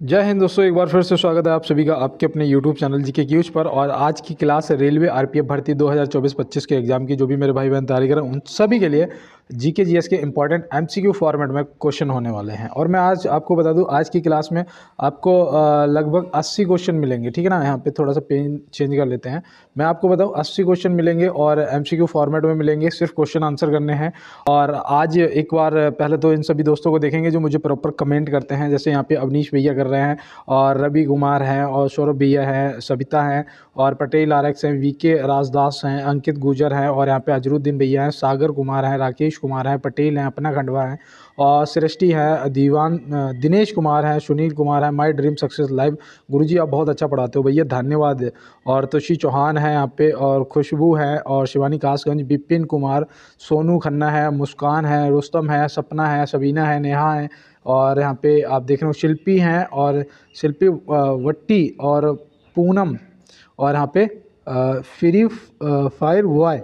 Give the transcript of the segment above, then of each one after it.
जय हिंद दोस्तों, एक बार फिर से स्वागत है आप सभी का आपके अपने YouTube चैनल जीके क्यूज पर। और आज की क्लास है रेलवे आरपीएफ भर्ती 2024-25 के एग्जाम की। जो भी मेरे भाई बहन तैयारी कर रहे हैं उन सभी के लिए जीके जीएस के इंपॉर्टेंट एमसीक्यू फॉर्मेट में क्वेश्चन होने वाले हैं। और मैं आज आपको बता दूं, आज की क्लास में आपको लगभग 80 क्वेश्चन मिलेंगे। ठीक है ना, यहाँ पे थोड़ा सा पेन चेंज कर लेते हैं। मैं आपको बताऊँ 80 क्वेश्चन मिलेंगे और एमसीक्यू फॉर्मेट में मिलेंगे, सिर्फ क्वेश्चन आंसर करने हैं। और आज एक बार पहले तो इन सभी दोस्तों को देखेंगे जो मुझे प्रॉपर कमेंट करते हैं। जैसे यहाँ पे अवनीश भैया कर रहे हैं, और रवि कुमार हैं, और सौरभ भैया हैं, सविता हैं, और पटेल आरएक्स हैं, वीके राजदास हैं, अंकित गुजर हैं, और यहाँ पे अजरुद्दीन भैया हैं, सागर कुमार हैं, राकेश कुमार हैं, पटेल हैं, अपना खंडवा हैं, और सृष्टि है, दिनेश कुमार हैं, सुनील कुमार हैं, माय ड्रीम सक्सेस लाइव। गुरुजी आप बहुत अच्छा पढ़ाते हो भैया, धन्यवाद। और तुषी चौहान है यहाँ पे, और खुशबू है, और शिवानी कासगंज, विपिन कुमार, सोनू खन्ना है, मुस्कान है, रुस्तम है, सपना है, सबीना है, नेहा है, और यहाँ पे आप देख रहे हो शिल्पी हैं, और शिल्पी वट्टी, और पूनम, और यहाँ पे फ्री फायर बॉय।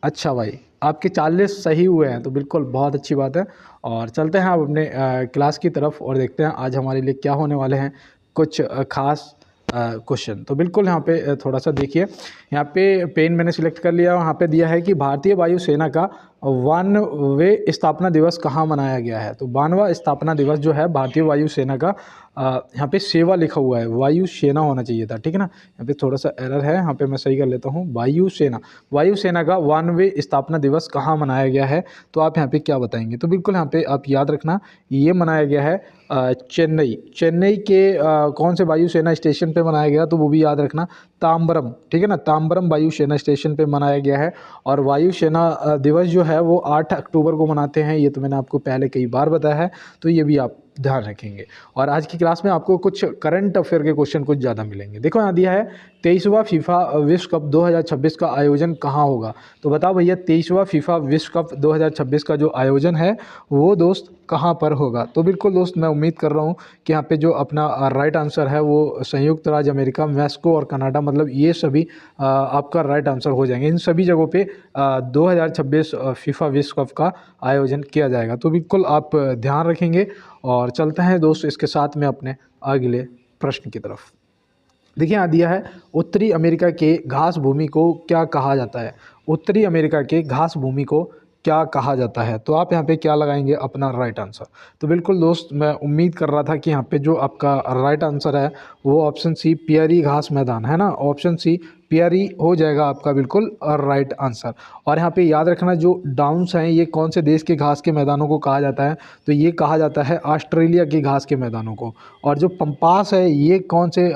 अच्छा भाई, आपके 40 सही हुए हैं तो बिल्कुल बहुत अच्छी बात है। और चलते हैं आप अपने क्लास की तरफ और देखते हैं आज हमारे लिए क्या होने वाले हैं कुछ खास क्वेश्चन। तो बिल्कुल यहाँ पे थोड़ा सा देखिए, यहाँ पे पेन मैंने सिलेक्ट कर लिया। वहाँ पे दिया है कि भारतीय वायुसेना का 92वें स्थापना दिवस कहाँ मनाया गया है। तो 92वां स्थापना दिवस जो है भारतीय वायुसेना का, यहाँ पे सेवा लिखा हुआ है, वायुसेना होना चाहिए था। ठीक है ना, यहाँ पे थोड़ा सा एरर है, यहाँ पे मैं सही कर लेता हूँ। वायुसेना का 92वें स्थापना दिवस कहाँ मनाया गया है। तो आप यहाँ पे क्या बताएंगे। तो बिल्कुल यहाँ पे आप याद रखना, ये मनाया गया है चेन्नई के कौन से वायुसेना स्टेशन पे मनाया गया, तो वो भी याद रखना, ताम्बरम। ठीक है ना, ताम्बरम वायुसेना स्टेशन पे मनाया गया है। और वायुसेना दिवस जो है वो 8 अक्टूबर को मनाते हैं, ये तो मैंने आपको पहले कई बार बताया है, तो ये भी आप ध्यान रखेंगे। और आज की क्लास में आपको कुछ करंट अफेयर के क्वेश्चन कुछ ज़्यादा मिलेंगे। देखो यहाँ दिया है 23वां फीफा विश्व कप 2026 का आयोजन कहाँ होगा। तो बताओ भैया, 23वां फीफा विश्व कप 2026 का जो आयोजन है वो दोस्त कहाँ पर होगा। तो बिल्कुल दोस्त, मैं उम्मीद कर रहा हूँ कि यहाँ पे जो अपना राइट आंसर है वो संयुक्त राज्य अमेरिका, मैक्सिको और कनाडा, मतलब ये सभी आपका राइट आंसर हो जाएंगे। इन सभी जगहों पे 2026 फीफा विश्व कप का आयोजन किया जाएगा। तो बिल्कुल आप ध्यान रखेंगे। और चलते हैं दोस्त इसके साथ में अपने अगले प्रश्न की तरफ। देखिए यहाँ दिया है, उत्तरी अमेरिका के घास भूमि को क्या कहा जाता है। उत्तरी अमेरिका के घास भूमि को क्या कहा जाता है। तो आप यहाँ पे क्या लगाएंगे अपना राइट आंसर। तो बिल्कुल दोस्त, मैं उम्मीद कर रहा था कि यहाँ पे जो आपका राइट आंसर है वो ऑप्शन सी, पियरी घास मैदान है ना, ऑप्शन सी पियरी हो जाएगा आपका बिल्कुल राइट आंसर। और यहाँ पे याद रखना, जो डाउन्स हैं ये कौन से देश के घास के मैदानों को कहा जाता है। तो ये कहा जाता है ऑस्ट्रेलिया के घास के मैदानों को। और जो पंपास है ये कौन से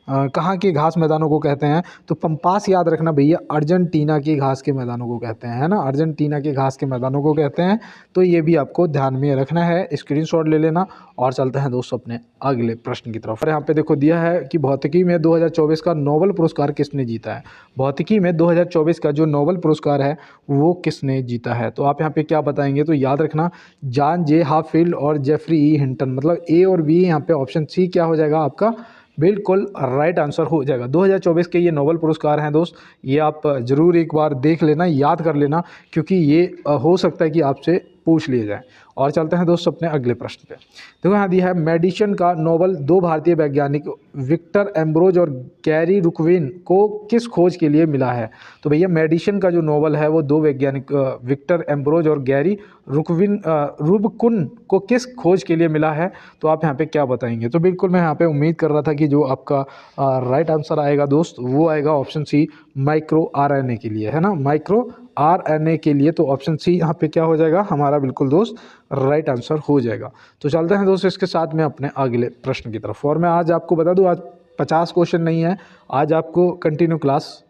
कहाँ के घास मैदानों को कहते हैं। तो पंपास याद रखना भैया, अर्जेंटीना के घास के मैदानों को कहते हैं, है ना, अर्जेंटीना के घास के मैदानों को कहते हैं। तो ये भी आपको ध्यान में रखना है, स्क्रीनशॉट ले लेना। और चलते हैं दोस्तों अपने अगले प्रश्न की तरफ। और यहाँ पे देखो दिया है कि भौतिकी में 2024 का नोबेल पुरस्कार किसने जीता है। भौतिकी में 2024 का जो नोबेल पुरस्कार है वो किसने जीता है। तो आप यहाँ पे क्या बताएंगे। तो याद रखना, जॉन जे हाफील्ड और जेफरी ई हिंटन, मतलब ए और बी, यहाँ पे ऑप्शन सी क्या हो जाएगा आपका बिल्कुल राइट आंसर हो जाएगा। 2024 के ये नोबेल पुरस्कार हैं दोस्त, ये आप ज़रूर एक बार देख लेना, याद कर लेना, क्योंकि ये हो सकता है कि आपसे पूछ लिए जाए। और चलते हैं दोस्त अपने अगले प्रश्न पे। देखो यहाँ दिया है, मेडिसिन का नोबेल दो भारतीय वैज्ञानिक विक्टर एम्ब्रोज और गैरी रुकविन को किस खोज के लिए मिला है। तो भैया मेडिसिन का जो नोबेल है वो दो वैज्ञानिक विक्टर एम्ब्रोज और गैरी रुबकुन को किस खोज के लिए मिला है। तो आप यहाँ पे क्या बताएंगे। तो बिल्कुल मैं यहाँ पे उम्मीद कर रहा था कि जो आपका राइट आंसर आएगा दोस्त वो आएगा ऑप्शन सी, माइक्रो आरएनए के लिए, है ना, माइक्रो आरएनए के लिए। तो ऑप्शन सी यहाँ पे क्या हो जाएगा हमारा बिल्कुल दोस्त राइट आंसर हो जाएगा। तो चलते हैं दोस्त इसके साथ में अपने अगले प्रश्न की तरफ। और मैं आज आपको बता दूं, आज 50 क्वेश्चन नहीं है, आज आपको कंटिन्यू क्लास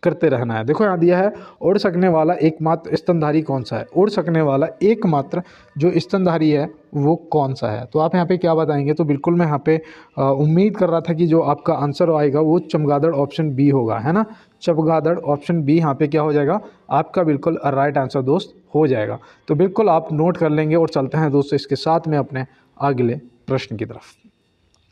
करते रहना है। देखो यहाँ दिया है, उड़ सकने वाला एकमात्र स्तनधारी कौन सा है। उड़ सकने वाला एकमात्र जो स्तनधारी है वो कौन सा है। तो आप यहाँ पे क्या बताएंगे। तो बिल्कुल मैं यहाँ पे उम्मीद कर रहा था कि जो आपका आंसर आएगा वो चमगादड़ ऑप्शन बी होगा, है ना, चमगादड़ ऑप्शन बी यहाँ पे क्या हो जाएगा आपका बिल्कुल राइट आंसर दोस्त हो जाएगा। तो बिल्कुल आप नोट कर लेंगे। और चलते हैं दोस्तों इसके साथ में अपने अगले प्रश्न की तरफ।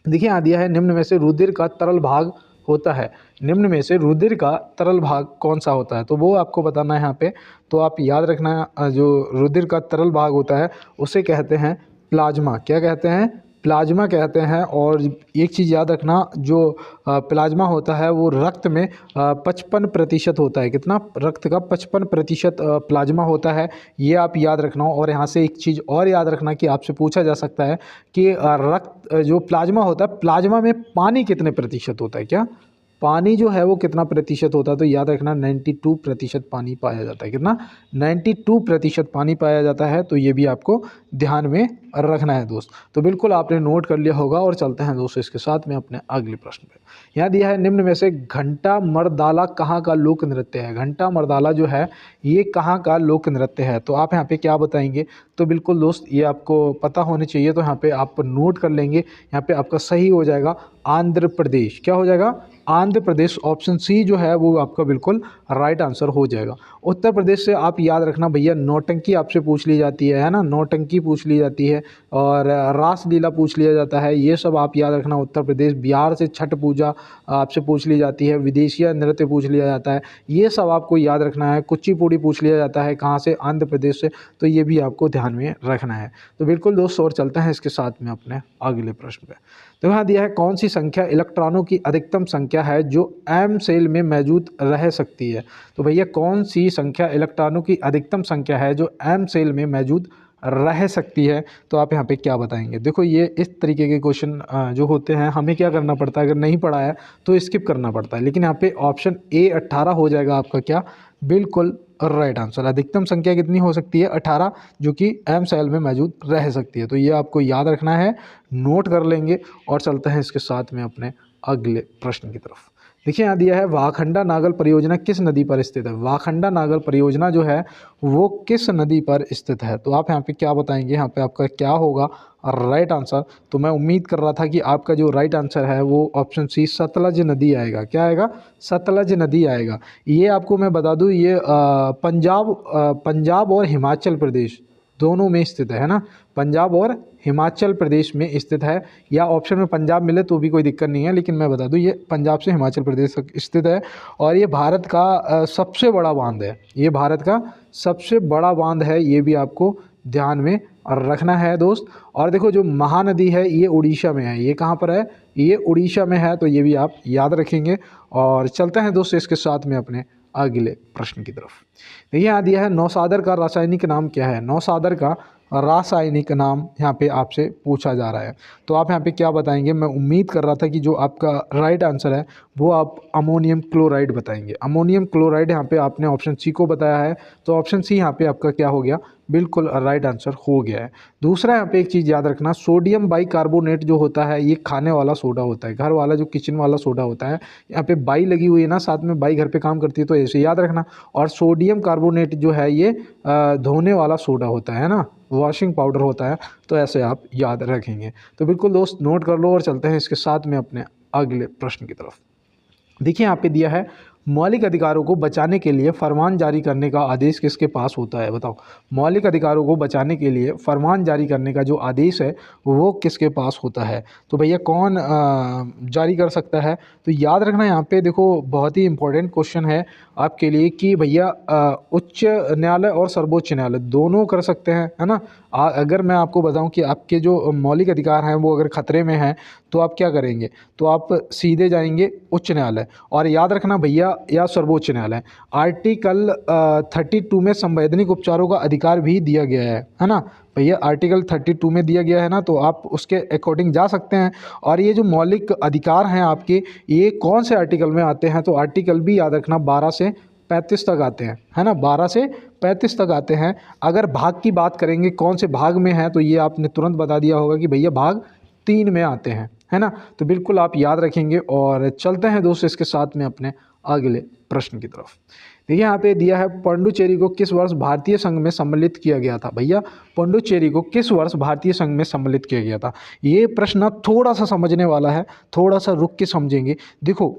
देखिए यहाँ दिया है, निम्न में से रुधिर का तरल भाग होता है। निम्न में से रुधिर का तरल भाग कौन सा होता है। तो वो आपको बताना है यहाँ पे। तो आप याद रखना, जो रुधिर का तरल भाग होता है उसे कहते हैं प्लाज्मा। क्या कहते हैं, प्लाज्मा कहते हैं। और एक चीज़ याद रखना, जो प्लाज्मा होता है वो रक्त में 55% होता है। कितना? रक्त का 55% प्लाज्मा होता है, ये आप याद रखना। और यहाँ से एक चीज़ और याद रखना कि आपसे पूछा जा सकता है कि रक्त जो प्लाज्मा होता है, प्लाज्मा में पानी कितने प्रतिशत होता है? क्या पानी जो है वो कितना प्रतिशत होता है? तो याद रखना 92% पानी पाया जाता है। कितना? 92% पानी पाया जाता है। तो ये भी आपको ध्यान में रखना है दोस्त। तो बिल्कुल आपने नोट कर लिया होगा। और चलते हैं दोस्तों इसके साथ में अपने अगले प्रश्न पे। यहाँ दिया है, निम्न में से घंटा मर्दाला कहाँ का लोक नृत्य है? घंटा मर्दाला जो है ये कहाँ का लोक नृत्य है? तो आप यहाँ पे क्या बताएंगे? तो बिल्कुल दोस्त ये आपको पता होनी चाहिए। तो यहाँ पे आप नोट कर लेंगे। यहाँ पे आपका सही हो जाएगा आंध्र प्रदेश। क्या हो जाएगा? आंध्र प्रदेश। ऑप्शन सी जो है वो आपका बिल्कुल राइट आंसर हो जाएगा। उत्तर प्रदेश से आप याद रखना भैया, नौटंकी आपसे पूछ ली जाती है ना, नौटंकी पूछ ली जाती है, और रासलीला पूछ लिया जाता है, ये सब आप याद रखना उत्तर प्रदेश। बिहार से छठ पूजा आपसे पूछ ली जाती है, विदेशिया नृत्य पूछ लिया जाता है, ये सब आपको याद रखना है। कुचिपुड़ी पूछ लिया जाता है, कहाँ से? आंध्र प्रदेश से। तो ये भी आपको ध्यान में रखना है। तो बिल्कुल दोस्तों, और चलते हैं इसके साथ में अपने अगले प्रश्न पे। तो यहाँ दिया है, कौन सी संख्या इलेक्ट्रॉनों की अधिकतम संख्या है जो एम सेल में मौजूद रह सकती है? तो भैया कौन सी संख्या इलेक्ट्रॉनों की अधिकतम संख्या है जो एम सेल में मौजूद रह सकती है? तो आप यहाँ पे क्या बताएंगे? देखो ये इस तरीके के क्वेश्चन जो होते हैं, हमें क्या करना पड़ता है, अगर नहीं पढ़ा है तो स्किप करना पड़ता है। लेकिन यहाँ पे ऑप्शन ए 18 हो जाएगा आपका क्या? बिल्कुल राइट आंसर। अधिकतम संख्या कितनी हो सकती है? 18, जो कि एम सेल में मौजूद रह सकती है। तो ये आपको याद रखना है, नोट कर लेंगे। और चलते हैं इसके साथ में अपने अगले प्रश्न की तरफ। देखिए यहाँ दिया है, वाखंडा नागल परियोजना किस नदी पर स्थित है? वाखंडा नागल परियोजना जो है वो किस नदी पर स्थित है? तो आप यहाँ पे क्या बताएंगे? यहाँ पे आपका क्या होगा राइट आंसर? तो मैं उम्मीद कर रहा था कि आपका जो राइट आंसर है वो ऑप्शन सी सतलज नदी आएगा। क्या आएगा? सतलज नदी आएगा। ये आपको मैं बता दूं, ये पंजाब और हिमाचल प्रदेश दोनों में स्थित है ना। पंजाब और हिमाचल प्रदेश में स्थित है, या ऑप्शन में पंजाब मिले तो भी कोई दिक्कत नहीं है, लेकिन मैं बता दूं ये पंजाब से हिमाचल प्रदेश तक स्थित है। और ये भारत का सबसे बड़ा बांध है। ये भारत का सबसे बड़ा बांध है, ये भी आपको ध्यान में रखना है दोस्त। और देखो जो महानदी है ये उड़ीसा में है। ये कहाँ पर है? ये उड़ीसा में है। तो ये भी आप याद रखेंगे। और चलते हैं दोस्त इसके साथ में अपने अगले प्रश्न की तरफ। देखिए यहाँ दिया है, नौसादर का रासायनिक नाम क्या है? नौसादर का रासायनिक नाम यहाँ पे आपसे पूछा जा रहा है। तो आप यहाँ पे क्या बताएंगे? मैं उम्मीद कर रहा था कि जो आपका राइट आंसर है वो आप अमोनियम क्लोराइड बताएंगे। अमोनियम क्लोराइड यहाँ पे आपने ऑप्शन सी को बताया है। तो ऑप्शन सी यहाँ पे आपका क्या हो गया? बिल्कुल राइट आंसर हो गया है। दूसरा यहाँ पे एक चीज़ याद रखना, सोडियम बाइकार्बोनेट जो होता है ये खाने वाला सोडा होता है, घर वाला जो किचन वाला सोडा होता है। यहाँ पे बाई लगी हुई है ना, साथ में बाई घर पे काम करती है, तो ऐसे याद रखना। और सोडियम कार्बोनेट जो है ये धोने वाला सोडा होता है ना, वॉशिंग पाउडर होता है। तो ऐसे आप याद रखेंगे। तो बिल्कुल दोस्त नोट कर लो। और चलते हैं इसके साथ में अपने अगले प्रश्न की तरफ। देखिए यहाँ पे दिया है, मौलिक अधिकारों को बचाने के लिए फरमान जारी करने का आदेश किसके पास होता है? बताओ, मौलिक अधिकारों को बचाने के लिए फरमान जारी करने का जो आदेश है वो किसके पास होता है? तो भैया कौन जारी कर सकता है? तो याद रखना यहाँ पे देखो, बहुत ही इंपॉर्टेंट क्वेश्चन है आपके लिए कि भैया उच्च न्यायालय और सर्वोच्च न्यायालय दोनों कर सकते हैं, है ना। अगर मैं आपको बताऊं कि आपके जो मौलिक अधिकार हैं वो अगर खतरे में हैं तो आप क्या करेंगे? तो आप सीधे जाएंगे उच्च न्यायालय। और याद रखना भैया, या सर्वोच्च न्यायालय। आर्टिकल 32 में संवैधानिक उपचारों का अधिकार भी दिया गया है ना भैया। आर्टिकल 32 में दिया गया है ना, तो आप उसके अकॉर्डिंग जा सकते हैं। और ये जो मौलिक अधिकार हैं आपके, ये कौन से आर्टिकल में आते हैं? तो आर्टिकल भी याद रखना 12 से 35 तक आते हैं, है ना। 12 से 35 तक आते हैं। अगर भाग की बात करेंगे कौन से भाग में है, तो ये आपने तुरंत बता दिया होगा कि भैया भाग 3 में आते हैं, है ना। तो बिल्कुल आप याद रखेंगे। और चलते हैं दोस्तों इसके साथ में अपने अगले प्रश्न की तरफ। देखिए यहाँ पे दिया है, पुडुचेरी को किस वर्ष भारतीय संघ में सम्मिलित किया गया था? भैया पुडुचेरी को किस वर्ष भारतीय संघ में सम्मिलित किया गया था? ये प्रश्न थोड़ा सा समझने वाला है, थोड़ा सा रुक के समझेंगे। देखो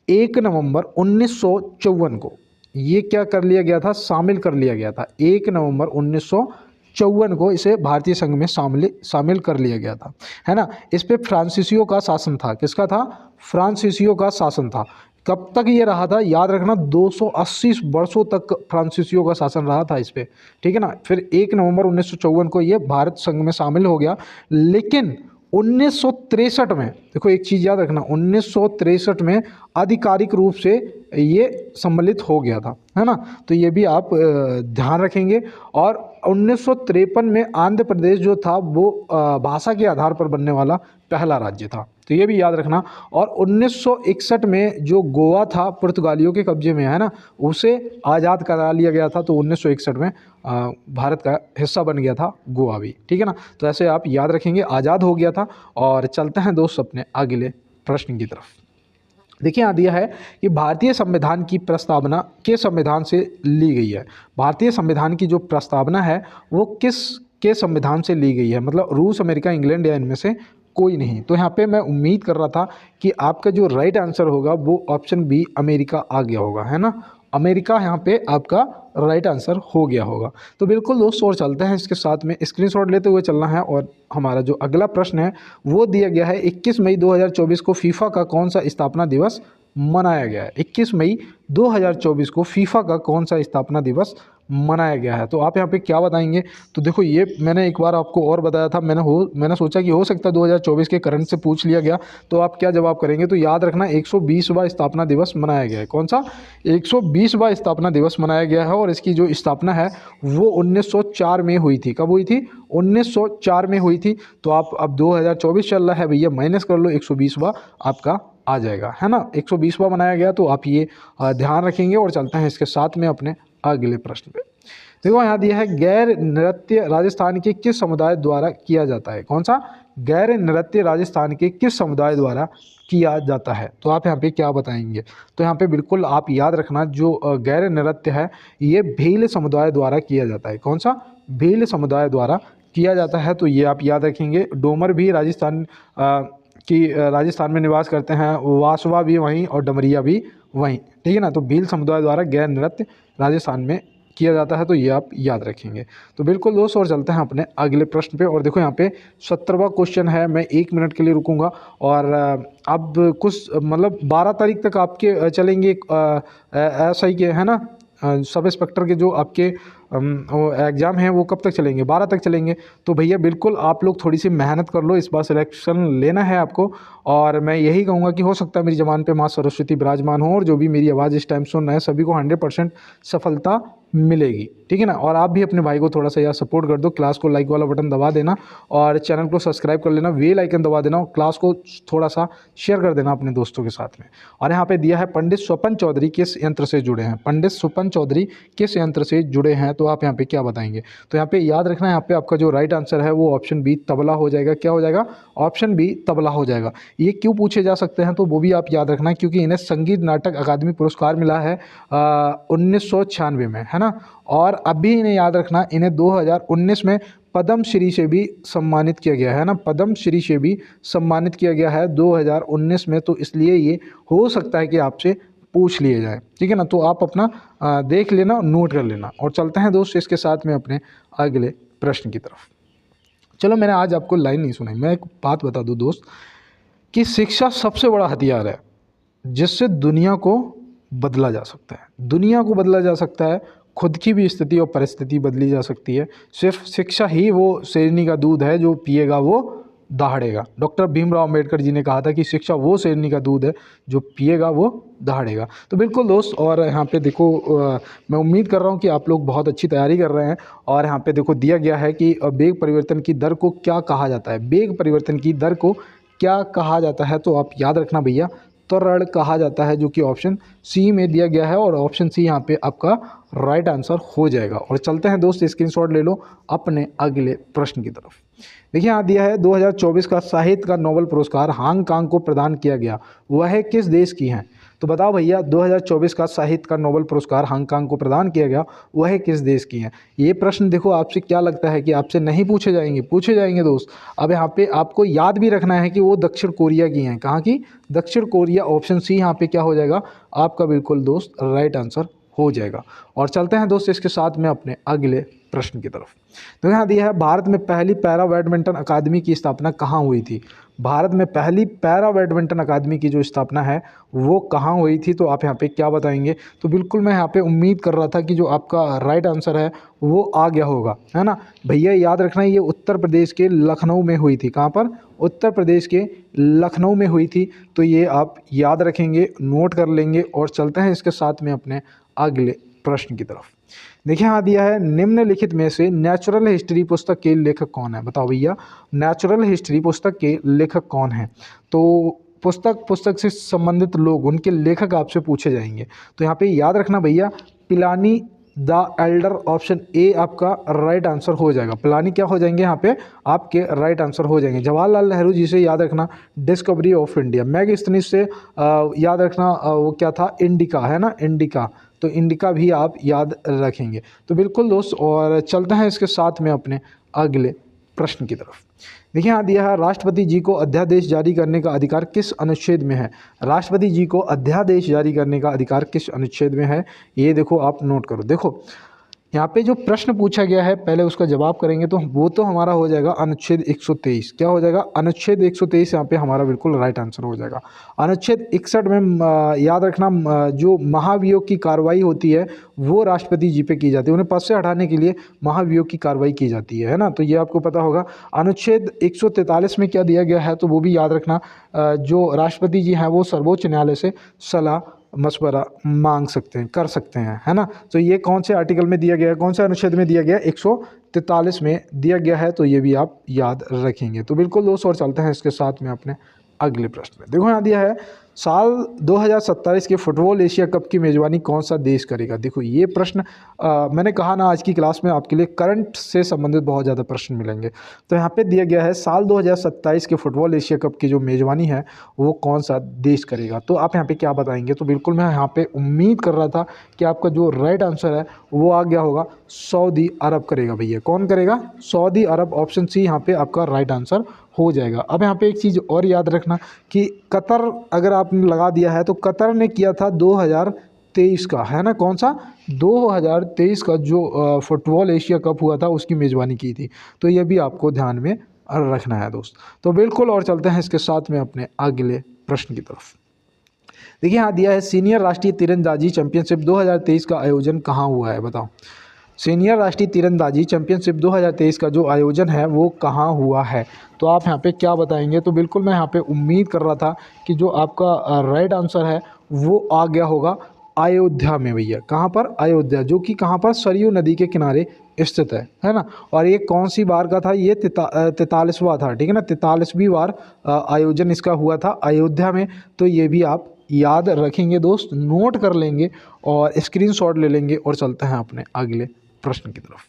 1 नवंबर 1954 को ये क्या कर लिया गया था? शामिल कर लिया गया था। 1 नवंबर 1954 को इसे भारतीय संघ में शामिल कर लिया गया था, है ना। इस पे फ्रांसीसियों का शासन था। किसका था? फ्रांसीसियों का शासन था। कब तक ये रहा था? याद रखना 280 वर्षों तक फ्रांसीसियों का शासन रहा था इस पे, ठीक है ना। फिर 1 नवंबर 1954 को ये भारत संघ में शामिल हो गया। लेकिन 1963 में, देखो एक चीज़ याद रखना, 1963 में आधिकारिक रूप से ये सम्मिलित हो गया था, है ना। तो ये भी आप ध्यान रखेंगे। और 1953 में आंध्र प्रदेश जो था वो भाषा के आधार पर बनने वाला पहला राज्य था, तो ये भी याद रखना। और 1961 में जो गोवा था पुर्तगालियों के कब्जे में, है ना, उसे आज़ाद करा लिया गया था। तो 1961 में भारत का हिस्सा बन गया था गोवा भी, ठीक है ना। तो ऐसे आप याद रखेंगे, आज़ाद हो गया था। और चलते हैं दोस्त अपने अगले प्रश्न की तरफ। देखिए यहाँ दिया है कि भारतीय संविधान की प्रस्तावना किस संविधान से ली गई है। भारतीय संविधान की जो प्रस्तावना है वो किस के संविधान से ली गई है, मतलब रूस, अमेरिका, इंग्लैंड या इनमें से कोई नहीं। तो यहाँ पे मैं उम्मीद कर रहा था कि आपका जो राइट आंसर होगा वो ऑप्शन बी अमेरिका आ गया होगा, है ना। अमेरिका यहाँ पे आपका राइट आंसर हो गया होगा। तो बिल्कुल दोस्त, और चलते हैं इसके साथ में स्क्रीनशॉट लेते हुए चलना है। और हमारा जो अगला प्रश्न है वो दिया गया है 21 मई 2024 को फीफा का कौन सा स्थापना दिवस मनाया गया है। 21 मई 2024 को फीफा का कौन सा स्थापना दिवस मनाया गया है। तो आप यहाँ पे क्या बताएंगे। तो देखो ये मैंने एक बार आपको और बताया था, मैंने सोचा कि हो सकता है 2024 के करंट से पूछ लिया गया, तो आप क्या जवाब करेंगे। तो याद रखना 120वां स्थापना दिवस मनाया गया है। कौन सा? 120वां स्थापना दिवस मनाया गया है। और इसकी जो स्थापना है वो 1904 में हुई थी। कब हुई थी? 1904 में हुई थी। तो आप अब 2024 चल रहा है भैया, माइनस कर लो, 120वां आपका आ जाएगा, है ना। 120वां बनाया गया, तो आप ये ध्यान रखेंगे। और चलते हैं इसके साथ में अपने अगले प्रश्न पे। देखो यहाँ दिया है गैर नृत्य राजस्थान के किस समुदाय द्वारा किया जाता है। कौन सा? गैर नृत्य राजस्थान के किस समुदाय द्वारा किया जाता है। तो आप यहाँ पे क्या बताएंगे। तो यहाँ पे बिल्कुल आप याद रखना, जो गैर नृत्य है ये भील समुदाय द्वारा किया जाता है। कौन सा? भील समुदाय द्वारा किया जाता है। तो ये आप याद रखेंगे। डोमर भी राजस्थान में निवास करते हैं, वासवा भी वहीं और डमरिया भी वहीं, ठीक है ना। तो भील समुदाय द्वारा गैर नृत्य राजस्थान में किया जाता है। तो ये आप याद रखेंगे। तो बिल्कुल दोस्त, और चलते हैं अपने अगले प्रश्न पे। और देखो यहाँ पे 17वां क्वेश्चन है। मैं 1 मिनट के लिए रुकूंगा। और अब कुछ मतलब 12 तारीख तक आपके चलेंगे SI के, है ना, सब इंस्पेक्टर के जो आपके एग्ज़ाम हैं वो कब तक चलेंगे? 12 तक चलेंगे। तो भैया बिल्कुल आप लोग थोड़ी सी मेहनत कर लो, इस बार सिलेक्शन लेना है आपको। और मैं यही कहूँगा कि हो सकता है मेरी ज़बान पे माँ सरस्वती विराजमान हो और जो भी मेरी आवाज़ इस टाइम सुन रहे हैं सभी को 100% सफलता मिलेगी, ठीक है ना। और आप भी अपने भाई को थोड़ा सा यार सपोर्ट कर दो, क्लास को लाइक वाला बटन दबा देना और चैनल को सब्सक्राइब कर लेना, बेल आइकन दबा देना और क्लास को थोड़ा सा शेयर कर देना अपने दोस्तों के साथ में। और यहाँ पे दिया है पंडित स्वपन चौधरी किस यंत्र से जुड़े हैं। पंडित स्वपन चौधरी किस यंत्र से जुड़े हैं। तो आप यहाँ पे क्या बताएंगे। तो यहाँ पे याद रखना, यहाँ पे आपका जो राइट आंसर है वो ऑप्शन बी तबला हो जाएगा। क्या हो जाएगा? ऑप्शन बी तबला हो जाएगा। ये क्यों पूछे जा सकते हैं तो वो भी आप याद रखना, क्योंकि इन्हें संगीत नाटक अकादमी पुरस्कार मिला है 1996 में, है ना। और अभी इन्हें याद रखना, इन्हें 2019 में पद्म श्री से भी सम्मानित किया गया है ना। पद्म श्री से भी सम्मानित किया गया है 2019 में। तो इसलिए ये हो सकता है कि आपसे पूछ लिए जाए, ठीक है ना। तो आप अपना देख लेना, नोट कर लेना। और चलते हैं दोस्त इसके साथ में अपने अगले प्रश्न की तरफ। चलो, मैंने आज आपको लाइन नहीं सुनाई, मैं एक बात बता दूं दोस्त कि शिक्षा सबसे बड़ा हथियार है जिससे दुनिया को बदला जा सकता है। दुनिया को बदला जा सकता है, खुद की भी स्थिति और परिस्थिति बदली जा सकती है। सिर्फ शिक्षा ही वो शेरनी का दूध है जो पिएगा वो दहाड़ेगा। डॉक्टर भीमराव अम्बेडकर जी ने कहा था कि शिक्षा वो शेरनी का दूध है जो पिएगा वो दहाड़ेगा। तो बिल्कुल दोस्त, और यहाँ पे देखो मैं उम्मीद कर रहा हूँ कि आप लोग बहुत अच्छी तैयारी कर रहे हैं। और यहाँ पे देखो दिया गया है कि वेग परिवर्तन की दर को क्या कहा जाता है। वेग परिवर्तन की दर को क्या कहा जाता है। तो आप याद रखना भैया, त्वरण कहा जाता है, जो कि ऑप्शन सी में दिया गया है। और ऑप्शन सी यहाँ पे आपका राइट आंसर हो जाएगा। और चलते हैं दोस्त, स्क्रीनशॉट ले लो अपने अगले प्रश्न की तरफ। देखिए यहाँ दिया है 2024 का साहित्य का नोबेल पुरस्कार हांगकांग को प्रदान किया गया, वह किस देश की हैं। तो बताओ भैया, 2024 का साहित्य का नोबेल पुरस्कार हांगकांग को प्रदान किया गया, वह किस देश की हैं। ये प्रश्न देखो आपसे क्या लगता है कि आपसे नहीं पूछे जाएंगे? पूछे जाएंगे दोस्त। अब यहाँ पे आपको याद भी रखना है कि वो दक्षिण कोरिया की हैं। कहाँ की? दक्षिण कोरिया। ऑप्शन सी यहाँ पे क्या हो जाएगा आपका बिल्कुल दोस्त राइट आंसर हो जाएगा। और चलते हैं दोस्त इसके साथ में अपने अगले प्रश्न की तरफ। तो यहाँ दिया है भारत में पहली पैरा बैडमिंटन अकादमी की स्थापना कहाँ हुई थी। भारत में पहली पैरा बैडमिंटन अकादमी की जो स्थापना है वो कहाँ हुई थी, तो आप यहाँ पे क्या बताएंगे। तो बिल्कुल मैं यहाँ पे उम्मीद कर रहा था कि जो आपका राइट आंसर है वो आ गया होगा, है ना भैया। याद रखना ये उत्तर प्रदेश के लखनऊ में हुई थी। कहाँ पर? उत्तर प्रदेश के लखनऊ में हुई थी। तो ये आप याद रखेंगे, नोट कर लेंगे। और चलते हैं इसके साथ में अपने अगले प्रश्न की तरफ। देखिए यहाँ दिया है निम्नलिखित में से नेचुरल हिस्ट्री पुस्तक के लेखक कौन है। बताओ भैया, नेचुरल हिस्ट्री पुस्तक के लेखक कौन है। तो पुस्तक से संबंधित लोग, उनके लेखक आपसे पूछे जाएंगे। तो यहाँ पे याद रखना भैया, Pilani the Elder, option A आपका राइट आंसर हो जाएगा। पिलानी क्या हो जाएंगे यहाँ पे आपके राइट आंसर हो जाएंगे। जवाहरलाल नेहरू जी से याद रखना डिस्कवरी ऑफ इंडिया। मैगस्थनीज से याद रखना वो क्या था, इंडिका, है ना, इंडिका। तो इंडिका भी आप याद रखेंगे। तो बिल्कुल दोस्त, और चलते हैं इसके साथ में अपने अगले प्रश्न की तरफ। देखिए यहाँ दिया है राष्ट्रपति जी को अध्यादेश जारी करने का अधिकार किस अनुच्छेद में है। राष्ट्रपति जी को अध्यादेश जारी करने का अधिकार किस अनुच्छेद में है, ये देखो आप नोट करो। देखो यहाँ पे जो प्रश्न पूछा गया है पहले उसका जवाब करेंगे तो वो तो हमारा हो जाएगा अनुच्छेद 123। क्या हो जाएगा? अनुच्छेद 123 यहाँ पे हमारा बिल्कुल राइट आंसर हो जाएगा। अनुच्छेद 61 में याद रखना जो महाभियोग की कार्रवाई होती है वो राष्ट्रपति जी पे की जाती है। उन्हें पद से हटाने के लिए महाभियोग की कार्रवाई की जाती है ना, तो ये आपको पता होगा। अनुच्छेद 143 में क्या दिया गया है तो वो भी याद रखना, जो राष्ट्रपति जी हैं वो सर्वोच्च न्यायालय से सलाह मशवरा मांग सकते हैं, कर सकते हैं, है ना। तो ये कौन से आर्टिकल में दिया गया है, कौन से अनुच्छेद में दिया गया है? 143 में दिया गया है। तो ये भी आप याद रखेंगे। तो बिल्कुल दोस्त, और चलते हैं इसके साथ में अपने अगले प्रश्न में। देखो यहाँ दिया है साल 2027 के फुटबॉल एशिया कप की मेज़बानी कौन सा देश करेगा। देखो ये प्रश्न मैंने कहा ना आज की क्लास में आपके लिए करंट से संबंधित बहुत ज़्यादा प्रश्न मिलेंगे। तो यहाँ पे दिया गया है साल 2027 के फुटबॉल एशिया कप की जो मेज़बानी है वो कौन सा देश करेगा। तो आप यहाँ पे क्या बताएंगे। तो बिल्कुल मैं यहाँ पे उम्मीद कर रहा था कि आपका जो राइट आंसर है वो आ गया होगा, सऊदी अरब करेगा भैया। कौन करेगा? सऊदी अरब, ऑप्शन सी यहाँ पे आपका राइट आंसर हो जाएगा। अब यहाँ पे एक चीज़ और याद रखना कि कतर अगर आपने लगा दिया है तो कतर ने किया था 2023 का, है ना, कौन सा, 2023 का जो फुटबॉल एशिया कप हुआ था उसकी मेज़बानी की थी। तो ये भी आपको ध्यान में रखना है दोस्त। तो बिल्कुल, और चलते हैं इसके साथ में अपने अगले प्रश्न की तरफ। देखिए यहाँ दिया है सीनियर राष्ट्रीय तीरंदाजी चैंपियनशिप 2023 का आयोजन कहाँ हुआ है। बताओ, सीनियर राष्ट्रीय तीरंदाजी चैंपियनशिप 2023 का जो आयोजन है वो कहाँ हुआ है। तो आप यहाँ पे क्या बताएंगे। तो बिल्कुल मैं यहाँ पे उम्मीद कर रहा था कि जो आपका राइट आंसर है वो आ गया होगा अयोध्या में भैया। कहाँ पर? अयोध्या, जो कि कहाँ पर? सरयू नदी के किनारे स्थित है ना। और ये कौन सी बार का था? ये 43वां था, ठीक है ना, 43वीं बार आयोजन इसका हुआ था अयोध्या में। तो ये भी आप याद रखेंगे दोस्त, नोट कर लेंगे और स्क्रीनशॉट ले लेंगे। और चलते हैं अपने अगले प्रश्न की तरफ।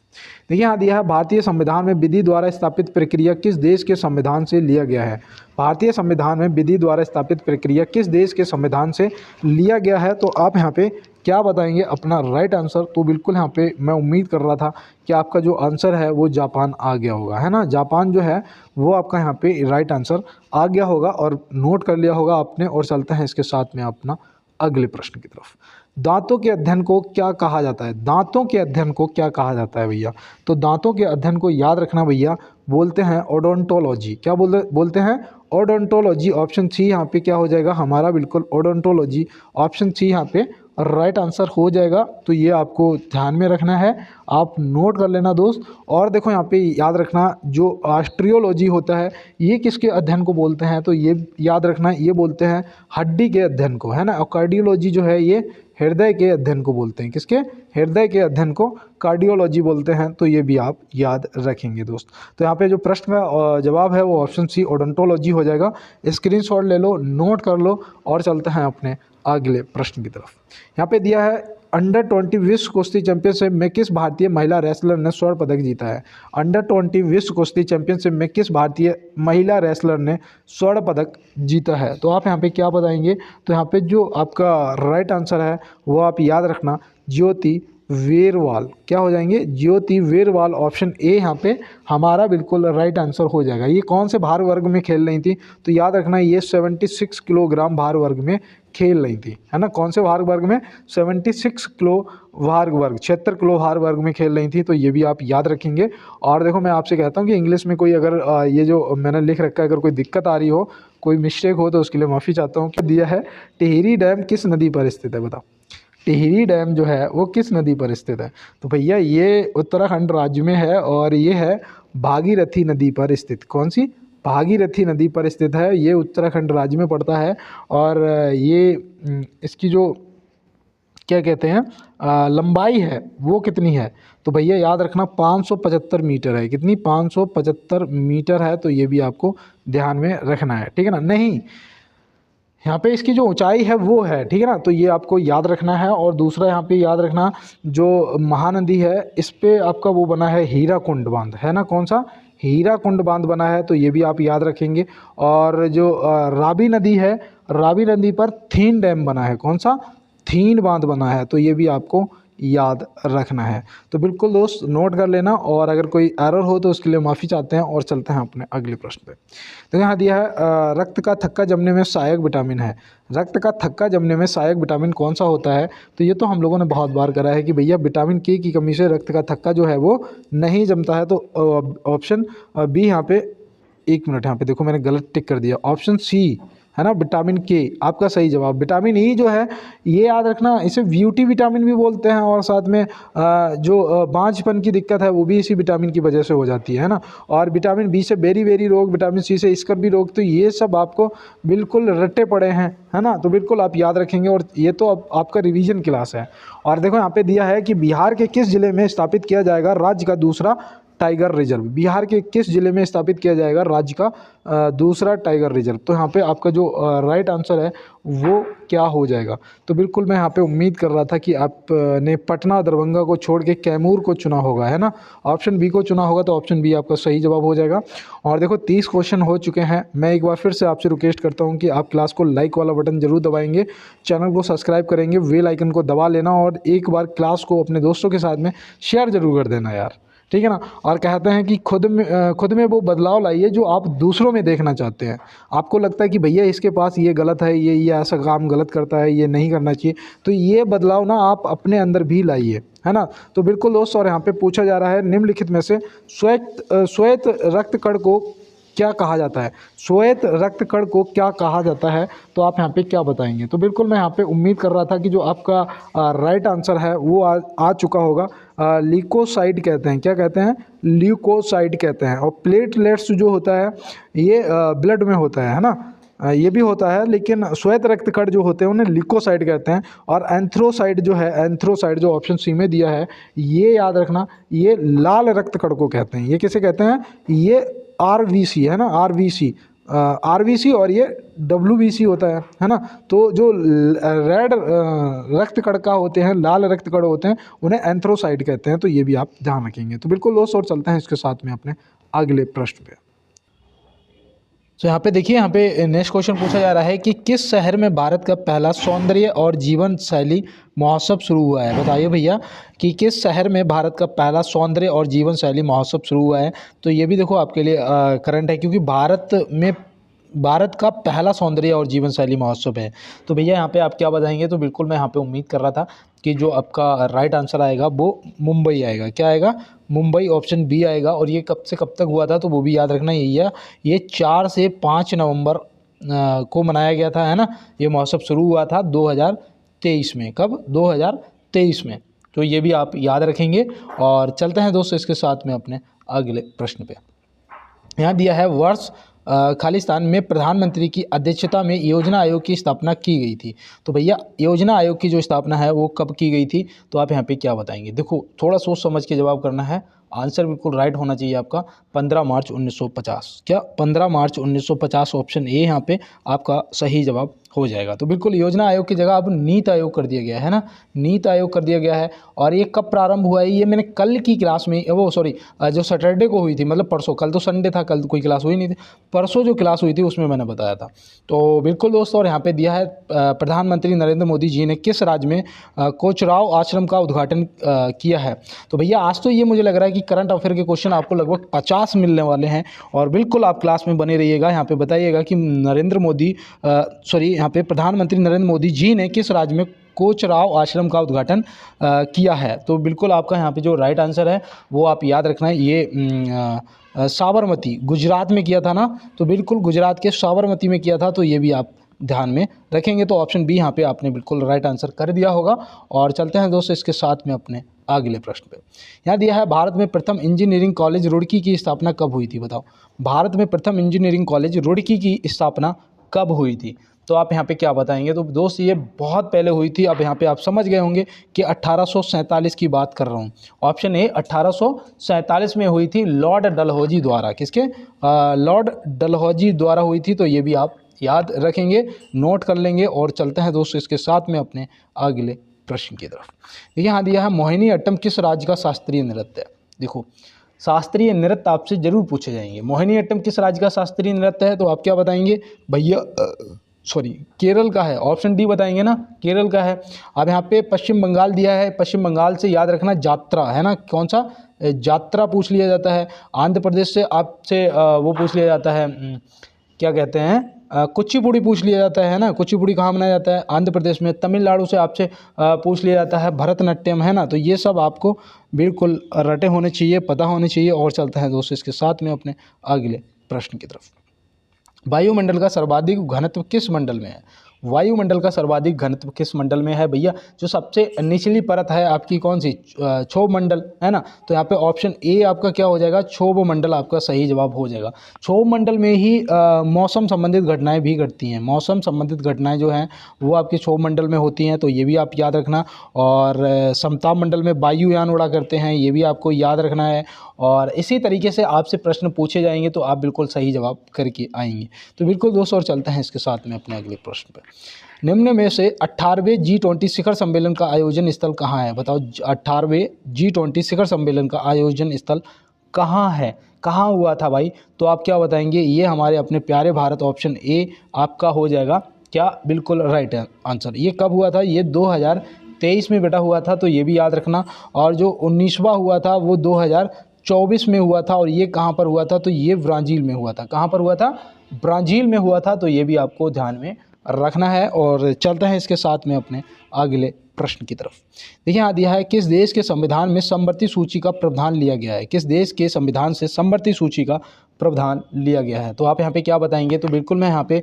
देखिए यहाँ दिया है भारतीय संविधान में विधि द्वारा स्थापित प्रक्रिया किस देश के संविधान से लिया गया है। भारतीय संविधान में विधि द्वारा स्थापित प्रक्रिया किस देश के संविधान से लिया गया है। तो आप यहाँ पे क्या बताएंगे अपना राइट आंसर। तो बिल्कुल यहाँ पे मैं उम्मीद कर रहा था कि आपका जो आंसर है वो जापान आ गया होगा, है ना। जापान जो है वो आपका यहाँ पे राइट आंसर आ गया होगा और नोट कर लिया होगा आपने। और चलते हैं इसके साथ में अपना अगले प्रश्न की तरफ। दांतों के अध्ययन को क्या कहा जाता है। दांतों के अध्ययन को क्या कहा जाता है भैया। तो दांतों के अध्ययन को याद रखना भैया, बोलते हैं ओडोंटोलॉजी। क्या बोलते हैं? ओडोंटोलॉजी। ऑप्शन सी यहाँ पे क्या हो जाएगा हमारा, बिल्कुल ओडोंटोलॉजी, ऑप्शन सी यहाँ पे राइट आंसर हो जाएगा। तो ये आपको ध्यान में रखना है, आप नोट कर लेना दोस्त। और देखो यहाँ पे याद रखना जो ऑस्ट्रियोलॉजी होता है ये किसके अध्ययन को बोलते हैं। तो ये याद रखना, ये बोलते हैं हड्डी के अध्ययन को, है ना। और कार्डियोलॉजी जो है ये हृदय के अध्ययन को बोलते हैं। किसके? हृदय के अध्ययन को कार्डियोलॉजी बोलते हैं। तो ये भी आप याद रखेंगे दोस्त। तो यहाँ पे जो प्रश्न का जवाब है वो ऑप्शन सी ओडोंटोलॉजी हो जाएगा। स्क्रीनशॉट ले लो, नोट कर लो। और चलते हैं अपने अगले प्रश्न की तरफ। यहाँ पे दिया है अंडर 20 विश्व कुश्ती चैंपियनशिप में किस भारतीय महिला रेसलर ने स्वर्ण पदक जीता है। अंडर 20 विश्व कुश्ती चैंपियनशिप में किस भारतीय महिला रेसलर ने स्वर्ण पदक जीता है। तो आप यहाँ पे क्या बताएंगे। तो यहाँ पे जो आपका राइट आंसर है वो आप याद रखना, ज्योति वेरवाल, क्या हो जाएंगे, ज्योति वेरवाल। ऑप्शन ए यहाँ पे हमारा बिल्कुल राइट आंसर हो जाएगा। ये कौन से भार वर्ग में खेल रही थी, तो याद रखना ये 76 किलोग्राम भार वर्ग में खेल रही थी, है ना। कौन से भार वर्ग में, 76 किलो भार वर्ग, 76 किलो भार वर्ग में खेल रही थी, तो ये भी आप याद रखेंगे। और देखो मैं आपसे कहता हूँ कि इंग्लिश में कोई अगर ये जो मैंने लिख रखा है अगर कोई दिक्कत आ रही हो, कोई मिस्टेक हो, तो उसके लिए माफ़ी चाहता हूँ। क्या दिया है, टिहरी डैम किस नदी पर स्थित है, बताओ। टिहरी डैम जो है वो किस नदी पर स्थित है, तो भैया ये उत्तराखंड राज्य में है और ये है भागीरथी नदी पर स्थित। कौन सी, भागीरथी नदी पर स्थित है, ये उत्तराखंड राज्य में पड़ता है। और ये इसकी जो क्या कहते हैं लंबाई है वो कितनी है, तो भैया याद रखना 575 मीटर है। कितनी, 575 मीटर है, तो ये भी आपको ध्यान में रखना है, ठीक है ना। नहीं, यहाँ पे इसकी जो ऊंचाई है वो है, ठीक है ना, तो ये आपको याद रखना है। और दूसरा यहाँ पे याद रखना जो महानदी है इस पे आपका वो बना है हीराकुंड बांध, है ना। कौन सा, हीराकुंड बांध बना है, तो ये भी आप याद रखेंगे। और जो रावी नदी है, रावी नदी पर थीन डैम बना है। कौन सा, थीन बांध बना है, तो ये भी आपको याद रखना है। तो बिल्कुल दोस्त नोट कर लेना, और अगर कोई एरर हो तो उसके लिए माफ़ी चाहते हैं। और चलते हैं अपने अगले प्रश्न पे। तो यहाँ दिया है रक्त का थक्का जमने में सहायक विटामिन है। रक्त का थक्का जमने में सहायक विटामिन कौन सा होता है, तो ये तो हम लोगों ने बहुत बार करा है कि भैया विटामिन के की कमी से रक्त का थक्का जो है वो नहीं जमता है। तो ऑप्शन बी यहाँ पे, एक मिनट यहाँ पे देखो मैंने गलत टिक कर दिया, ऑप्शन सी है ना, विटामिन के आपका सही जवाब। विटामिन ई जो है ये याद रखना, इसे ब्यूटी विटामिन भी बोलते हैं, और साथ में जो बांझपन की दिक्कत है वो भी इसी विटामिन की वजह से हो जाती है ना। और विटामिन बी से बेरी बेरी रोग, विटामिन सी से स्कर्वी रोग, तो ये सब आपको बिल्कुल रट्टे पड़े हैं, है ना, तो बिल्कुल आप याद रखेंगे। और ये तो अब आपका रिवीजन क्लास है। और देखो यहाँ पे दिया है कि बिहार के किस जिले में स्थापित किया जाएगा राज्य का दूसरा टाइगर रिजर्व। बिहार के किस जिले में स्थापित किया जाएगा राज्य का दूसरा टाइगर रिजर्व, तो यहाँ पे आपका जो राइट आंसर है वो क्या हो जाएगा। तो बिल्कुल मैं यहाँ पे उम्मीद कर रहा था कि आपने पटना दरभंगा को छोड़ के कैमूर को चुना होगा, है ना, ऑप्शन बी को चुना होगा, तो ऑप्शन बी आपका सही जवाब हो जाएगा। और देखो 30 क्वेश्चन हो चुके हैं। मैं एक बार फिर से आपसे रिक्वेस्ट करता हूँ कि आप क्लास को लाइक वाला बटन जरूर दबाएंगे, चैनल को सब्सक्राइब करेंगे, बेल आइकन को दबा लेना, और एक बार क्लास को अपने दोस्तों के साथ में शेयर जरूर कर देना यार, ठीक है ना। और कहते हैं कि खुद में वो बदलाव लाइए जो आप दूसरों में देखना चाहते हैं। आपको लगता है कि भैया इसके पास ये गलत है, ये ऐसा काम गलत करता है, ये नहीं करना चाहिए, तो ये बदलाव ना आप अपने अंदर भी लाइए, है ना। तो बिल्कुल दोस्त, और यहाँ पे पूछा जा रहा है निम्नलिखित में से श्वेत रक्त कण को क्या कहा जाता है। श्वेत रक्त कण को क्या कहा जाता है, तो आप यहाँ पे क्या बताएंगे। तो बिल्कुल मैं यहाँ पे उम्मीद कर रहा था कि जो आपका राइट आंसर है वो आ चुका होगा। ल्यूकोसाइट कहते हैं, क्या कहते हैं, ल्यूकोसाइट कहते हैं। और प्लेटलेट्स जो होता है ये ब्लड में होता है ना, ये भी होता है, लेकिन श्वेत रक्त कण जो होते हैं उन्हें ल्यूकोसाइट कहते हैं। और एंथ्रोसाइट जो है, एंथ्रोसाइट जो ऑप्शन सी में दिया है, ये याद रखना, ये लाल रक्त कण को कहते हैं। ये किसे कहते हैं, ये आरवीसी है ना, आरवीसी, आरवीसी, और ये डब्ल्यूबीसी होता है ना। तो जो रेड रक्त कण का होते हैं, लाल रक्त कण होते हैं, उन्हें एंथ्रोसाइट कहते हैं। तो ये भी आप ध्यान रखेंगे। तो बिल्कुल दोस्त, और चलते हैं इसके साथ में अपने अगले प्रश्न पे। तो यहाँ पे देखिए, यहाँ पे नेक्स्ट क्वेश्चन पूछा जा रहा है कि किस शहर में भारत का पहला सौंदर्य और जीवन शैली महोत्सव शुरू हुआ है। बताइए भैया कि किस शहर में भारत का पहला सौंदर्य और जीवन शैली महोत्सव शुरू हुआ है। तो ये भी देखो आपके लिए करंट है, क्योंकि भारत का पहला सौंदर्य और जीवन शैली महोत्सव है। तो भैया यहाँ पे आप क्या बताएंगे। तो बिल्कुल मैं यहाँ पे उम्मीद कर रहा था कि जो आपका राइट आंसर आएगा वो मुंबई आएगा। क्या आएगा, मुंबई, ऑप्शन बी आएगा। और ये कब से कब तक हुआ था, तो वो भी याद रखना यही है, ये 4 से 5 नवंबर को मनाया गया था, है ना। ये महोत्सव शुरू हुआ था 2023 में। कब, 2023 में। तो ये भी आप याद रखेंगे। और चलते हैं दोस्तों इसके साथ में अपने अगले प्रश्न पे। यहाँ दिया है वर्ष खालिस्तान में प्रधानमंत्री की अध्यक्षता में योजना आयोग की स्थापना की गई थी। तो भैया योजना आयोग की जो स्थापना है वो कब की गई थी, तो आप यहाँ पे क्या बताएंगे। देखो थोड़ा सोच समझ के जवाब करना है, आंसर बिल्कुल राइट होना चाहिए आपका 15 मार्च 1950। क्या 15 मार्च 1950 ऑप्शन ए यहाँ पे आपका सही जवाब हो जाएगा। तो बिल्कुल योजना आयोग की जगह अब नीति आयोग कर दिया गया है ना, नीति आयोग कर दिया गया है। और ये कब प्रारंभ हुआ है, ये मैंने कल की क्लास में, वो सॉरी जो सैटरडे को हुई थी, मतलब परसों, कल तो संडे था, कल तो कोई क्लास हुई नहीं थी, परसों जो क्लास हुई थी उसमें मैंने बताया था। तो बिल्कुल दोस्तों, और यहाँ पे दिया है प्रधानमंत्री नरेंद्र मोदी जी ने किस राज्य में कोचराव आश्रम का उद्घाटन किया है। तो भैया आज तो ये मुझे लग रहा है कि करंट अफेयर के क्वेश्चन आपको लगभग 50 मिलने वाले हैं, और बिल्कुल आप क्लास में बने रहिएगा। यहाँ पे बताइएगा कि नरेंद्र मोदी यहाँ पे प्रधानमंत्री नरेंद्र मोदी जी ने किस राज्य में कोचराव आश्रम का उद्घाटन किया है। तो बिल्कुल आपका यहाँ पे जो राइट आंसर है वो आप याद रखना है, ये साबरमती गुजरात में किया था ना, तो बिल्कुल गुजरात के साबरमती में किया था, तो ये भी आप ध्यान में रखेंगे। तो ऑप्शन बी यहाँ पे आपने बिल्कुल राइट आंसर कर दिया होगा। और चलते हैं दोस्तों इसके साथ में अपने अगले प्रश्न पे। यहाँ दिया है भारत में प्रथम इंजीनियरिंग कॉलेज रुड़की की स्थापना कब हुई थी, बताओ। भारत में प्रथम इंजीनियरिंग कॉलेज रुड़की की स्थापना कब हुई थी। तो आप यहाँ पे क्या बताएंगे। तो दोस्त ये बहुत पहले हुई थी। अब यहाँ पे आप समझ गए होंगे कि 1847 की बात कर रहा हूँ। ऑप्शन ए 1847 में हुई थी लॉर्ड डलहौजी द्वारा। किसके? लॉर्ड डलहौजी द्वारा हुई थी। तो ये भी आप याद रखेंगे, नोट कर लेंगे। और चलते हैं दोस्तों इसके साथ में अपने अगले प्रश्न की तरफ। यहाँ दिया है मोहिनी अट्टम किस राज्य का शास्त्रीय नृत्य है। देखो शास्त्रीय नृत्य आपसे जरूर पूछे जाएंगे। मोहिनी अट्टम किस राज्य का शास्त्रीय नृत्य है, तो आप क्या बताएंगे भैया, सॉरी केरल का है। ऑप्शन डी बताएंगे ना, केरल का है। अब यहाँ पे पश्चिम बंगाल दिया है, पश्चिम बंगाल से याद रखना जात्रा है ना, कौन सा जात्रा पूछ लिया जाता है। आंध्र प्रदेश से आपसे वो पूछ लिया जाता है, क्या कहते हैं, कुचिपुड़ी पूछ लिया जाता है ना, कुचिपुड़ी कहाँ मनाया जाता है, आंध्र प्रदेश में। तमिलनाडु से आपसे पूछ लिया जाता है भरतनाट्यम, है ना। तो ये सब आपको बिल्कुल रटे होने चाहिए, पता होने चाहिए। और चलते हैं दोस्तों इसके साथ में अपने अगले प्रश्न की तरफ। वायुमंडल का सर्वाधिक घनत्व किस मंडल में है। वायुमंडल का सर्वाधिक घनत्व किस मंडल में है भैया। जो सबसे निचली परत है आपकी कौन सी, क्षोभ मंडल, है ना। तो यहाँ पे ऑप्शन ए आपका क्या हो जाएगा, क्षोभ मंडल आपका सही जवाब हो जाएगा। क्षोभ मंडल में ही मौसम संबंधित घटनाएं भी घटती हैं। मौसम संबंधित घटनाएं जो हैं वो आपके क्षोभ मंडल में होती हैं, तो ये भी आप याद रखना। और समताप मंडल में वायुयान उड़ा करते हैं, ये भी आपको याद रखना है। और इसी तरीके से आपसे प्रश्न पूछे जाएंगे तो आप बिल्कुल सही जवाब करके आएंगे। तो बिल्कुल दोस्तों, और चलते हैं इसके साथ में अपने अगले प्रश्न पर। निम्न में से 18वें G20 शिखर सम्मेलन का आयोजन स्थल कहाँ है, बताओ। 18वें G20 शिखर सम्मेलन का आयोजन स्थल कहाँ है, कहाँ हुआ था भाई। तो आप क्या बताएंगे, ये हमारे अपने प्यारे भारत, ऑप्शन ए आपका हो जाएगा क्या, बिल्कुल राइट आंसर। ये कब हुआ था, ये 2023 में बेटा हुआ था, तो ये भी याद रखना। और जो 19वां हुआ था वो 2024 में हुआ था। और ये कहाँ पर हुआ था, तो ये ब्राज़ील में हुआ था। कहाँ पर हुआ था, ब्राज़ील में हुआ था। तो ये भी आपको ध्यान में रखना है। और चलते हैं इसके साथ में अपने अगले प्रश्न की तरफ। देखिए यहाँ दिया है किस देश के संविधान में समवर्ती सूची का प्रावधान लिया गया है। किस देश के संविधान से समवर्ती सूची का प्रावधान लिया गया है। तो आप यहाँ पे क्या बताएंगे। तो बिल्कुल मैं यहाँ पे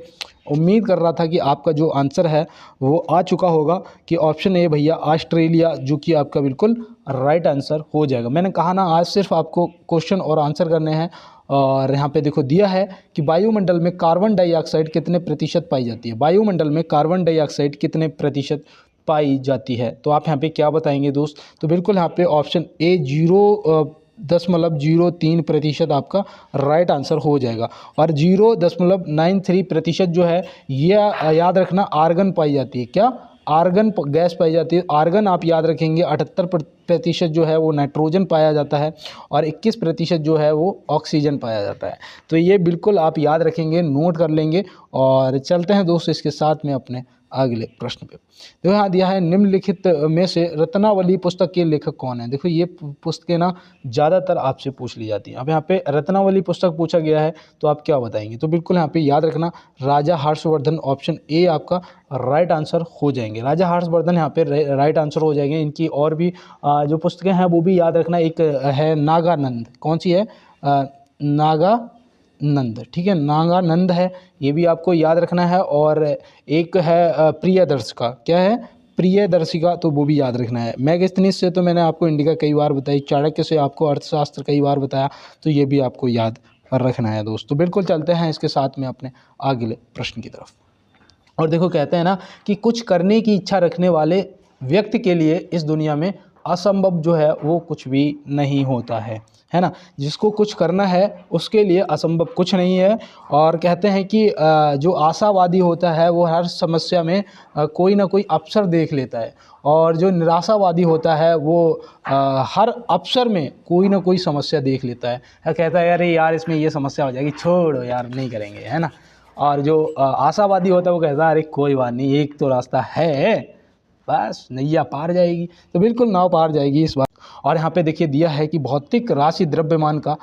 उम्मीद कर रहा था कि आपका जो आंसर है वो आ चुका होगा कि ऑप्शन ए भैया ऑस्ट्रेलिया, जो कि आपका बिल्कुल राइट आंसर हो जाएगा। मैंने कहा ना आज सिर्फ आपको क्वेश्चन और आंसर करने हैं। और यहाँ पे देखो दिया है कि वायुमंडल में कार्बन डाइऑक्साइड कितने प्रतिशत पाई जाती है। वायुमंडल में कार्बन डाइऑक्साइड कितने प्रतिशत पाई जाती है। तो आप यहाँ पे क्या बताएंगे दोस्त। तो बिल्कुल यहाँ पे ऑप्शन ए 0.03% आपका राइट आंसर हो जाएगा। और 0.93% जो है ये याद रखना आर्गन पाई जाती है। क्या, आर्गन गैस पाई जाती है। आर्गन आप याद रखेंगे। 78% जो है वो नाइट्रोजन पाया जाता है और 21% जो है वो ऑक्सीजन पाया जाता है। तो ये बिल्कुल आप याद रखेंगे, नोट कर लेंगे। और चलते हैं दोस्तों इसके साथ में अपने अगले प्रश्न पे। देखो यहाँ दिया है निम्नलिखित में से रत्नावली पुस्तक के लेखक कौन है। देखो ये पुस्तकें ना ज़्यादातर आपसे पूछ ली जाती हैं। अब यहाँ पे रत्नावली पुस्तक पूछा गया है तो आप क्या बताएंगे। तो बिल्कुल यहाँ पे याद रखना राजा हर्षवर्धन, ऑप्शन ए आपका राइट आंसर हो जाएंगे। राजा हर्षवर्धन यहाँ पे राइट आंसर हो जाएंगे। इनकी और भी जो पुस्तकें हैं वो भी याद रखना। एक है नागानंद, कौन सी है, नागानंद, ठीक है, नागानंद है, ये भी आपको याद रखना है। और एक है प्रियदर्शिका, क्या है, प्रियदर्शिका, तो वो भी याद रखना है। मैगस्थनीज से तो मैंने आपको इंडिका कई बार बताई, चाणक्य से आपको अर्थशास्त्र कई बार बताया, तो ये भी आपको याद रखना है दोस्त। तो बिल्कुल चलते हैं इसके साथ में अपने अगले प्रश्न की तरफ। और देखो कहते हैं ना कि कुछ करने की इच्छा रखने वाले व्यक्ति के लिए इस दुनिया में असंभव जो है वो कुछ भी नहीं होता है ना। जिसको कुछ करना है उसके लिए असंभव कुछ नहीं है। और कहते हैं कि जो आशावादी होता है वो हर समस्या में कोई ना कोई अवसर देख लेता है, और जो निराशावादी होता है वो हर अवसर में कोई ना कोई समस्या देख लेता है, कहता है अरे यार इसमें ये समस्या हो जाएगी, छोड़ो यार नहीं करेंगे, है ना। और जो आशावादी होता है वो कहता है अरे कोई बात नहीं, एक तो रास्ता है, बस नैया पार जाएगी। तो बिल्कुल नाव पार जाएगी इस बार। और यहाँ पे देखिए दिया है कि भौतिक राशि द्रव्यमान का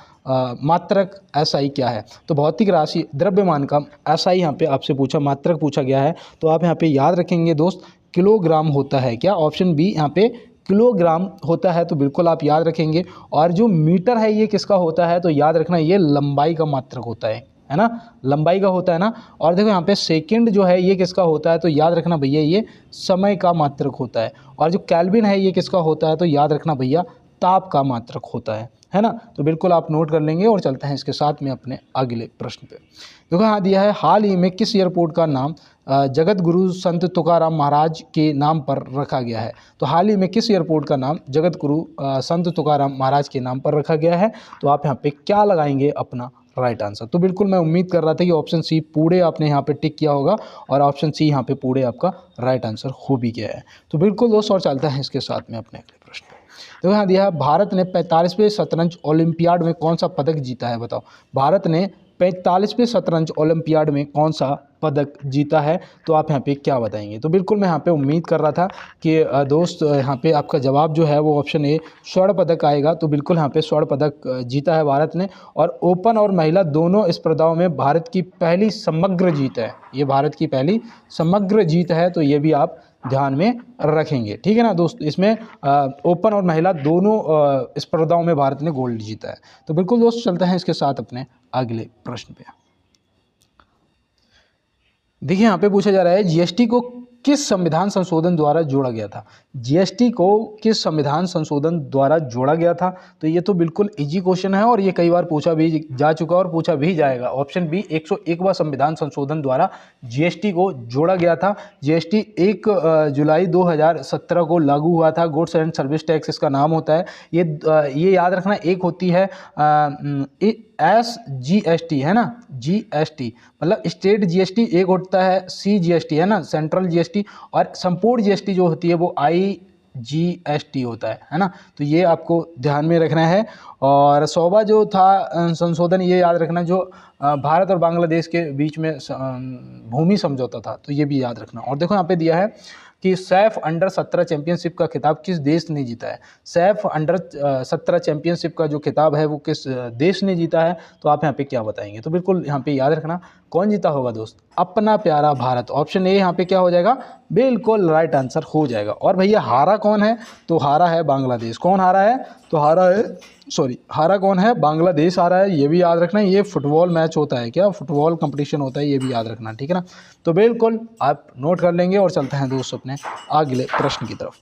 मात्रक SI क्या है। तो भौतिक राशि द्रव्यमान का SI यहाँ पे आपसे मात्रक पूछा गया है। तो आप यहाँ पे याद रखेंगे दोस्त, किलोग्राम होता है क्या, ऑप्शन बी यहाँ पे किलोग्राम होता है। तो बिल्कुल आप याद रखेंगे। और जो मीटर है ये किसका होता है, तो याद रखना ये लंबाई का मात्रक होता है ना, लंबाई का होता है ना। और देखो यहाँ पे सेकंड जो है ये किसका होता है, तो याद रखना भैया ये समय का मात्रक होता है। और जो केल्विन है ये किसका होता है, तो याद रखना भैया ताप का मात्रक होता है ना। तो बिल्कुल आप नोट कर लेंगे। और चलते हैं इसके साथ में अपने अगले प्रश्न पे। देखो यहाँ दिया है, हाल ही में किस एयरपोर्ट का नाम जगत गुरु संत तुकाराम महाराज के नाम पर रखा गया है। तो हाल ही में किस एयरपोर्ट का नाम जगत गुरु संत तुकाराम महाराज के नाम पर रखा गया है। तो आप यहाँ पे क्या लगाएंगे अपना राइट आंसर। तो बिल्कुल मैं उम्मीद कर रहा था कि ऑप्शन सी पूरे आपने यहाँ पे टिक किया होगा, और ऑप्शन सी यहाँ पे पूरे आपका राइट आंसर हो भी गया है। तो बिल्कुल दोस्तों, और चलता है इसके साथ में अपने अगले प्रश्न पे। तो यहाँ दिया है, भारत ने 45वें शतरंज ओलंपियाड में कौन सा पदक जीता है, बताओ। भारत ने 45वें शतरंज ओलंपियाड में कौन सा पदक जीता है। तो आप यहाँ पे क्या बताएंगे। तो बिल्कुल मैं यहाँ पे उम्मीद कर रहा था कि दोस्त यहाँ पे आपका जवाब जो है वो ऑप्शन ए स्वर्ण पदक आएगा। तो बिल्कुल यहाँ पे स्वर्ण पदक जीता है भारत ने। और ओपन और महिला दोनों स्पर्धाओं में भारत की पहली समग्र जीत है, ये भारत की पहली समग्र जीत है। तो ये भी आप ध्यान में रखेंगे, ठीक है ना दोस्त। इसमें ओपन और महिला दोनों स्पर्धाओं में भारत ने गोल्ड जीता है। तो बिल्कुल दोस्त, चलते हैं इसके साथ अपने अगले प्रश्न पे। देखिए यहाँ पे पूछा जा रहा है, जीएसटी को किस संविधान संशोधन द्वारा जोड़ा गया था। जीएसटी को किस संविधान संशोधन द्वारा जोड़ा गया था। तो ये तो बिल्कुल इजी क्वेश्चन है, और ये कई बार पूछा भी जा चुका और पूछा भी जाएगा। ऑप्शन बी 101वां संविधान संशोधन द्वारा जीएसटी को जोड़ा गया था। जीएसटी 1 जुलाई 2017 को लागू हुआ था। गुड्स एंड सर्विस टैक्स इसका नाम होता है। ये याद रखना, एक होती है SGST, है ना, GST मतलब स्टेट GST, एक होता है CGST, है ना, सेंट्रल GST, और संपूर्ण GST जो होती है वो IGST होता है ना। तो ये आपको ध्यान में रखना है। और 100वां जो था संशोधन, ये याद रखना, जो भारत और बांग्लादेश के बीच में भूमि समझौता था, तो ये भी याद रखना। और देखो यहाँ पे दिया है कि सैफ अंडर 17 चैंपियनशिप का खिताब किस देश ने जीता है। सैफ अंडर 17 चैंपियनशिप का जो खिताब है वो किस देश ने जीता है। तो आप यहाँ पे क्या बताएंगे। तो बिल्कुल यहाँ पे याद रखना, कौन जीता होगा दोस्त, अपना प्यारा भारत। ऑप्शन ए यहाँ पे क्या हो जाएगा, बिल्कुल राइट आंसर हो जाएगा। और भैया हारा कौन है, तो हारा है बांग्लादेश। कौन हारा है, तो हारा कौन है, बांग्लादेश हारा है। ये भी याद रखना, ये फुटबॉल मैच होता है क्या, फुटबॉल कंपटीशन होता है, ये भी याद रखना, ठीक है ना। तो बिल्कुल आप नोट कर लेंगे। और चलते हैं दोस्त अपने अगले प्रश्न की तरफ।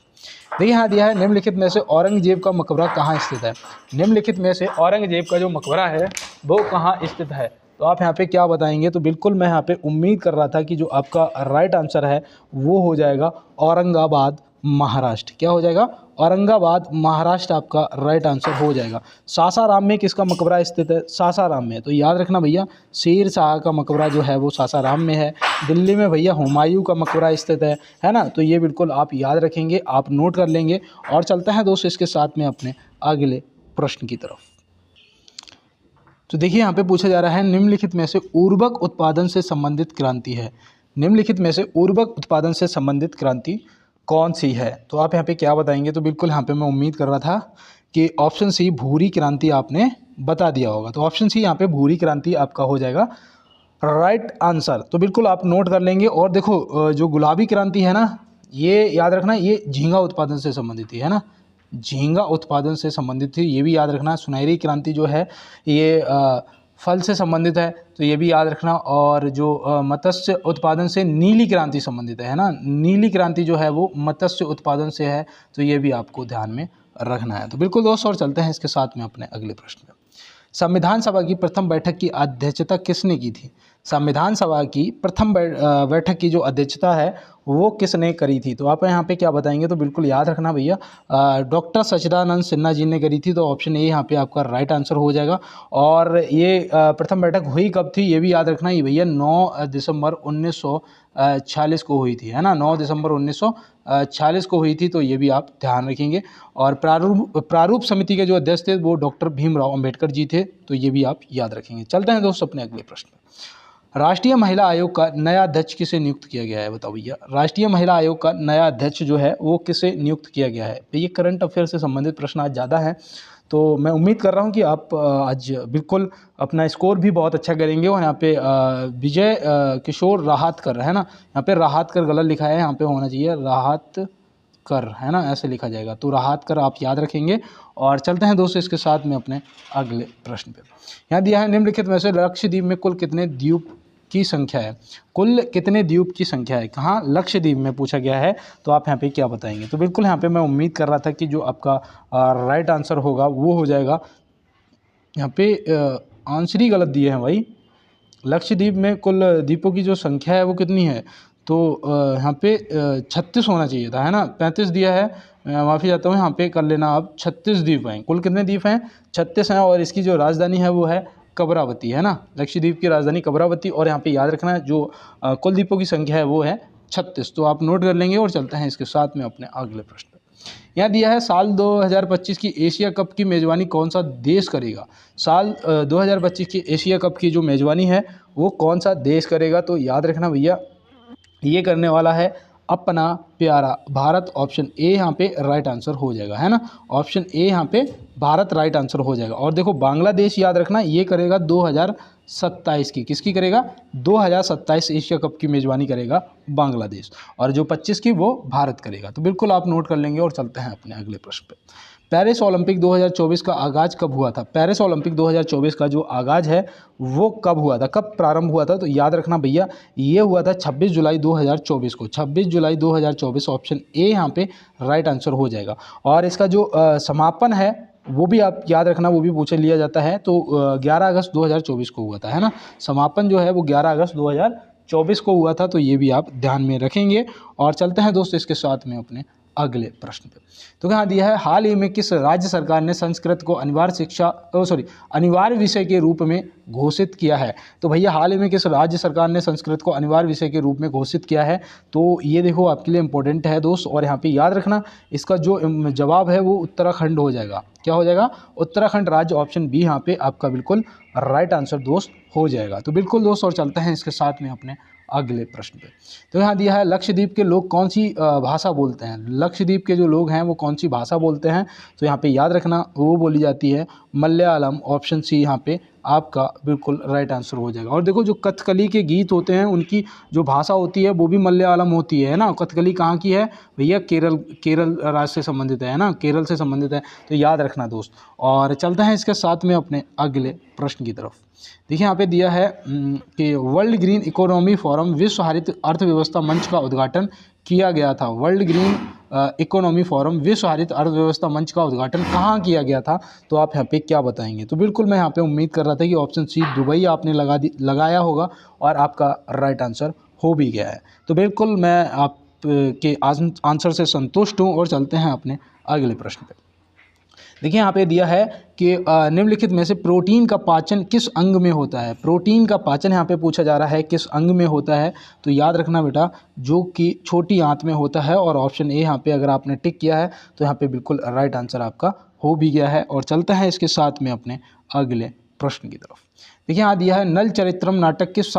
देखिए यहाँ दिया है, निम्नलिखित में से औरंगजेब का मकबरा कहाँ स्थित है। निम्नलिखित में से औरंगजेब का जो मकबरा है वो कहाँ स्थित है। तो आप यहाँ पे क्या बताएंगे। तो बिल्कुल मैं यहाँ पे उम्मीद कर रहा था कि जो आपका राइट आंसर है वो हो जाएगा औरंगाबाद महाराष्ट्र। क्या हो जाएगा, औरंगाबाद महाराष्ट्र आपका राइट आंसर हो जाएगा। सासाराम में किसका मकबरा स्थित है, सासाराम में। तो याद रखना भैया, शेर शाह का मकबरा जो है वो सासाराम में है। दिल्ली में भैया हुमायूं का मकबरा स्थित है ना। तो ये बिल्कुल आप याद रखेंगे, आप नोट कर लेंगे। और चलते हैं दोस्तों इसके साथ में अपने अगले प्रश्न की तरफ। तो देखिए यहाँ पे पूछा जा रहा है, निम्नलिखित में से उर्वरक उत्पादन से संबंधित क्रांति है। निम्नलिखित में से उर्वरक उत्पादन से संबंधित क्रांति कौन सी है। तो आप यहाँ पे क्या बताएंगे। तो बिल्कुल यहाँ पे मैं उम्मीद कर रहा था कि ऑप्शन सी भूरी क्रांति आपने बता दिया होगा। तो ऑप्शन सी यहाँ पे भूरी क्रांति आपका हो जाएगा राइट आंसर। तो बिल्कुल आप नोट कर लेंगे। और देखो जो गुलाबी क्रांति है ना, ये याद रखना, ये झींगा उत्पादन से संबंधित है ना, झींगा उत्पादन से संबंधित थी, ये भी याद रखना। सुनहरी क्रांति जो है ये फल से संबंधित है, तो ये भी याद रखना। और जो मत्स्य उत्पादन से नीली क्रांति संबंधित है ना, नीली क्रांति जो है वो मत्स्य उत्पादन से है, तो ये भी आपको ध्यान में रखना है। तो बिल्कुल दोस्तों, और चलते हैं इसके साथ में अपने अगले प्रश्न में। संविधान सभा की प्रथम बैठक की अध्यक्षता किसने की थी। संविधान सभा की प्रथम बैठक की जो अध्यक्षता है वो किसने करी थी? तो आप यहाँ पे क्या बताएंगे? तो बिल्कुल याद रखना भैया, डॉक्टर सच्चिदानंद सिन्हा जी ने करी थी। तो ऑप्शन ए यहाँ पे आपका राइट आंसर हो जाएगा। और ये प्रथम बैठक हुई कब थी ये भी याद रखना ही भैया, 9 दिसंबर 1946 को हुई थी, है ना। 9 दिसंबर 1946 को हुई थी, तो ये भी आप ध्यान रखेंगे। और प्रारूप समिति के जो अध्यक्ष थे वो डॉक्टर भीमराव अंबेडकर जी थे, तो ये भी आप याद रखेंगे। चलते हैं दोस्तों अपने अगले प्रश्न पे। राष्ट्रीय महिला आयोग का नया अध्यक्ष किसे नियुक्त किया गया है? बताओ भैया, राष्ट्रीय महिला आयोग का नया अध्यक्ष जो है वो किसे नियुक्त किया गया है? तो ये करंट अफेयर से संबंधित प्रश्न आज ज़्यादा है, तो मैं उम्मीद कर रहा हूँ कि आप आज बिल्कुल अपना स्कोर भी बहुत अच्छा करेंगे। और यहाँ पे विजय किशोर राहतकर, है ना, यहाँ पे राहतकर गलत लिखा है, यहाँ पे होना चाहिए राहत कर, है ना, ऐसे लिखा जाएगा। तो राहत कर आप याद रखेंगे। और चलते हैं दोस्तों इसके साथ में अपने अगले प्रश्न पे। यहाँ दिया है निम्नलिखित में से लक्षद्वीप में कुल कितने द्वीप की संख्या है? कुल कितने द्वीप की संख्या है? कहाँ? लक्षद्वीप में पूछा गया है। तो आप यहाँ पे क्या बताएंगे? तो बिल्कुल यहाँ पे मैं उम्मीद कर रहा था कि जो आपका राइट आंसर होगा वो हो जाएगा। यहाँ पे आंसर ही गलत दिए हैं भाई। लक्षद्वीप में कुल द्वीपों की जो संख्या है वो कितनी है? तो यहाँ पे 36 होना चाहिए था, है ना, 35 दिया है। माफ़ी चाहता हूँ, यहाँ पे कर लेना आप, 36 द्वीप हैं। कुल कितने द्वीप हैं? 36 हैं। और इसकी जो राजधानी है वो है कवरावती, है ना, लक्षद्वीप की राजधानी कवरावती। और यहाँ पे याद रखना है जो कुल द्वीपों की संख्या है वो है 36। तो आप नोट कर लेंगे। और चलते हैं इसके साथ में अपने अगले प्रश्न पर। यहाँ दिया है साल 2025 की एशिया कप की मेज़बानी कौन सा देश करेगा? साल 2025 की एशिया कप की जो मेज़बानी है वो कौन सा देश करेगा? तो याद रखना भैया, ये करने वाला है अपना प्यारा भारत। ऑप्शन ए यहाँ पे राइट आंसर हो जाएगा, है ना। ऑप्शन ए यहाँ पे भारत राइट आंसर हो जाएगा। और देखो बांग्लादेश याद रखना, ये करेगा 2027 की, किसकी करेगा? 2027 एशिया कप की मेज़बानी करेगा बांग्लादेश। और जो 25 की वो भारत करेगा। तो बिल्कुल आप नोट कर लेंगे। और चलते हैं अपने अगले प्रश्न पे। पेरिस ओलंपिक 2024 का आगाज़ कब हुआ था? पेरिस ओलंपिक 2024 का जो आगाज़ है वो कब हुआ था, कब प्रारंभ हुआ था? तो याद रखना भैया, ये हुआ था 26 जुलाई 2024 को। 26 जुलाई 2024 ऑप्शन ए यहाँ पे राइट आंसर हो जाएगा। और इसका जो समापन है वो भी आप याद रखना, वो भी पूछ लिया जाता है। तो 11 अगस्त 2024 को हुआ था, है ना। समापन जो है वो 11 अगस्त 2024 को हुआ था। तो ये भी आप ध्यान में रखेंगे। और चलते हैं दोस्तों इसके साथ में अपने अगले प्रश्न पे। तो यहाँ दिया है हाल ही में किस राज्य सरकार ने संस्कृत को अनिवार्य विषय के रूप में घोषित किया है? तो भैया हाल ही में किस राज्य सरकार ने संस्कृत को अनिवार्य विषय के रूप में घोषित किया है? तो ये देखो आपके लिए इंपॉर्टेंट है दोस्त। और यहाँ पे याद रखना, इसका जो जवाब है वो उत्तराखंड हो जाएगा। क्या हो जाएगा? उत्तराखंड राज्य। ऑप्शन बी यहाँ पे आपका बिल्कुल राइट आंसर दोस्त हो जाएगा। तो बिल्कुल दोस्त, और चलते हैं इसके साथ में अपने अगले प्रश्न पे। तो यहाँ दिया है लक्षद्वीप के लोग कौन सी भाषा बोलते हैं? लक्षद्वीप के जो लोग हैं वो कौन सी भाषा बोलते हैं? तो यहाँ पे याद रखना वो बोली जाती है मलयालम। ऑप्शन सी यहाँ पे आपका बिल्कुल राइट आंसर हो जाएगा। और देखो जो कथकली के गीत होते हैं उनकी जो भाषा होती है वो भी मलयालम होती है ना। कथकली कहाँ की है भैया? केरल राज्य से संबंधित है ना, केरल से संबंधित है। तो याद रखना दोस्त। और चलते हैं इसके साथ में अपने अगले प्रश्न की तरफ। देखिए यहाँ पे दिया है कि वर्ल्ड ग्रीन इकोनॉमी फोरम विश्व हरित अर्थव्यवस्था मंच का उद्घाटन किया गया था। वर्ल्ड ग्रीन इकोनॉमी फोरम विश्व हरित अर्थव्यवस्था मंच का उद्घाटन कहाँ किया गया था? तो आप यहाँ पे क्या बताएंगे? तो बिल्कुल मैं यहाँ पे उम्मीद कर रहा था कि ऑप्शन सी दुबई आपने लगाया होगा। और आपका राइट आंसर हो भी गया है। तो बिल्कुल मैं आप के आंसर से संतुष्ट हूँ। और चलते हैं अपने अगले प्रश्न पे। देखिए यहाँ पे दिया है कि निम्नलिखित में से प्रोटीन का पाचन किस अंग में होता है? प्रोटीन का पाचन यहाँ पे पूछा जा रहा है किस अंग में होता है? तो याद रखना बेटा, जो कि छोटी आंत में होता है। और ऑप्शन ए यहाँ पे अगर आपने टिक किया है तो यहाँ पे बिल्कुल राइट आंसर आपका हो भी गया है। और चलते हैं इसके साथ में अपने अगले प्रश्न की तरफ। देखिए यहाँ दिया है नल चरित्रम नाटक किस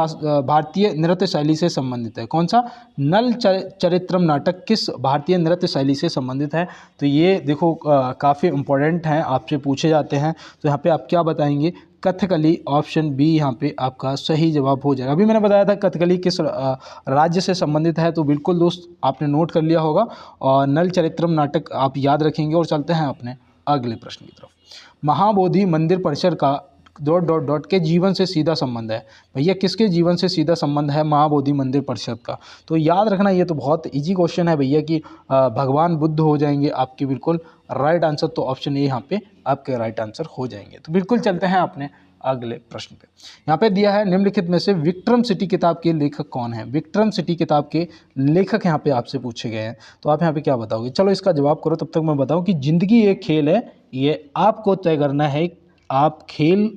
भारतीय नृत्य शैली से संबंधित है? कौन सा? नल चरित्रम नाटक किस भारतीय नृत्य शैली से संबंधित है? तो ये देखो काफ़ी इम्पोर्टेंट हैं, आपसे पूछे जाते हैं। तो यहाँ पे आप क्या बताएंगे? कथकली। ऑप्शन बी यहाँ पे आपका सही जवाब हो जाएगा। अभी मैंने बताया था कथकली किस राज्य से संबंधित है। तो बिल्कुल दोस्त आपने नोट कर लिया होगा। और नल चरित्रम नाटक आप याद रखेंगे। और चलते हैं अपने अगले प्रश्न की तरफ। महाबोधि मंदिर परिसर का ... के जीवन से सीधा संबंध है। भैया किसके जीवन से सीधा संबंध है महाबोधि मंदिर परिषद का? तो याद रखना, ये तो बहुत इजी क्वेश्चन है भैया कि भगवान बुद्ध हो जाएंगे आपके बिल्कुल राइट आंसर। तो ऑप्शन ए यहाँ पे आपके राइट आंसर हो जाएंगे। तो बिल्कुल चलते हैं अपने अगले प्रश्न पे। यहाँ पे दिया है निम्नलिखित में से विक्रम सिटी किताब के लेखक कौन है। विक्रम सिटी किताब के लेखक यहाँ पे आपसे पूछे गए हैं, तो आप यहाँ पे क्या बताओगे। चलो इसका जवाब करो, तब तक मैं बताऊँ कि ज़िंदगी एक खेल है, ये आपको तय करना है आप खेल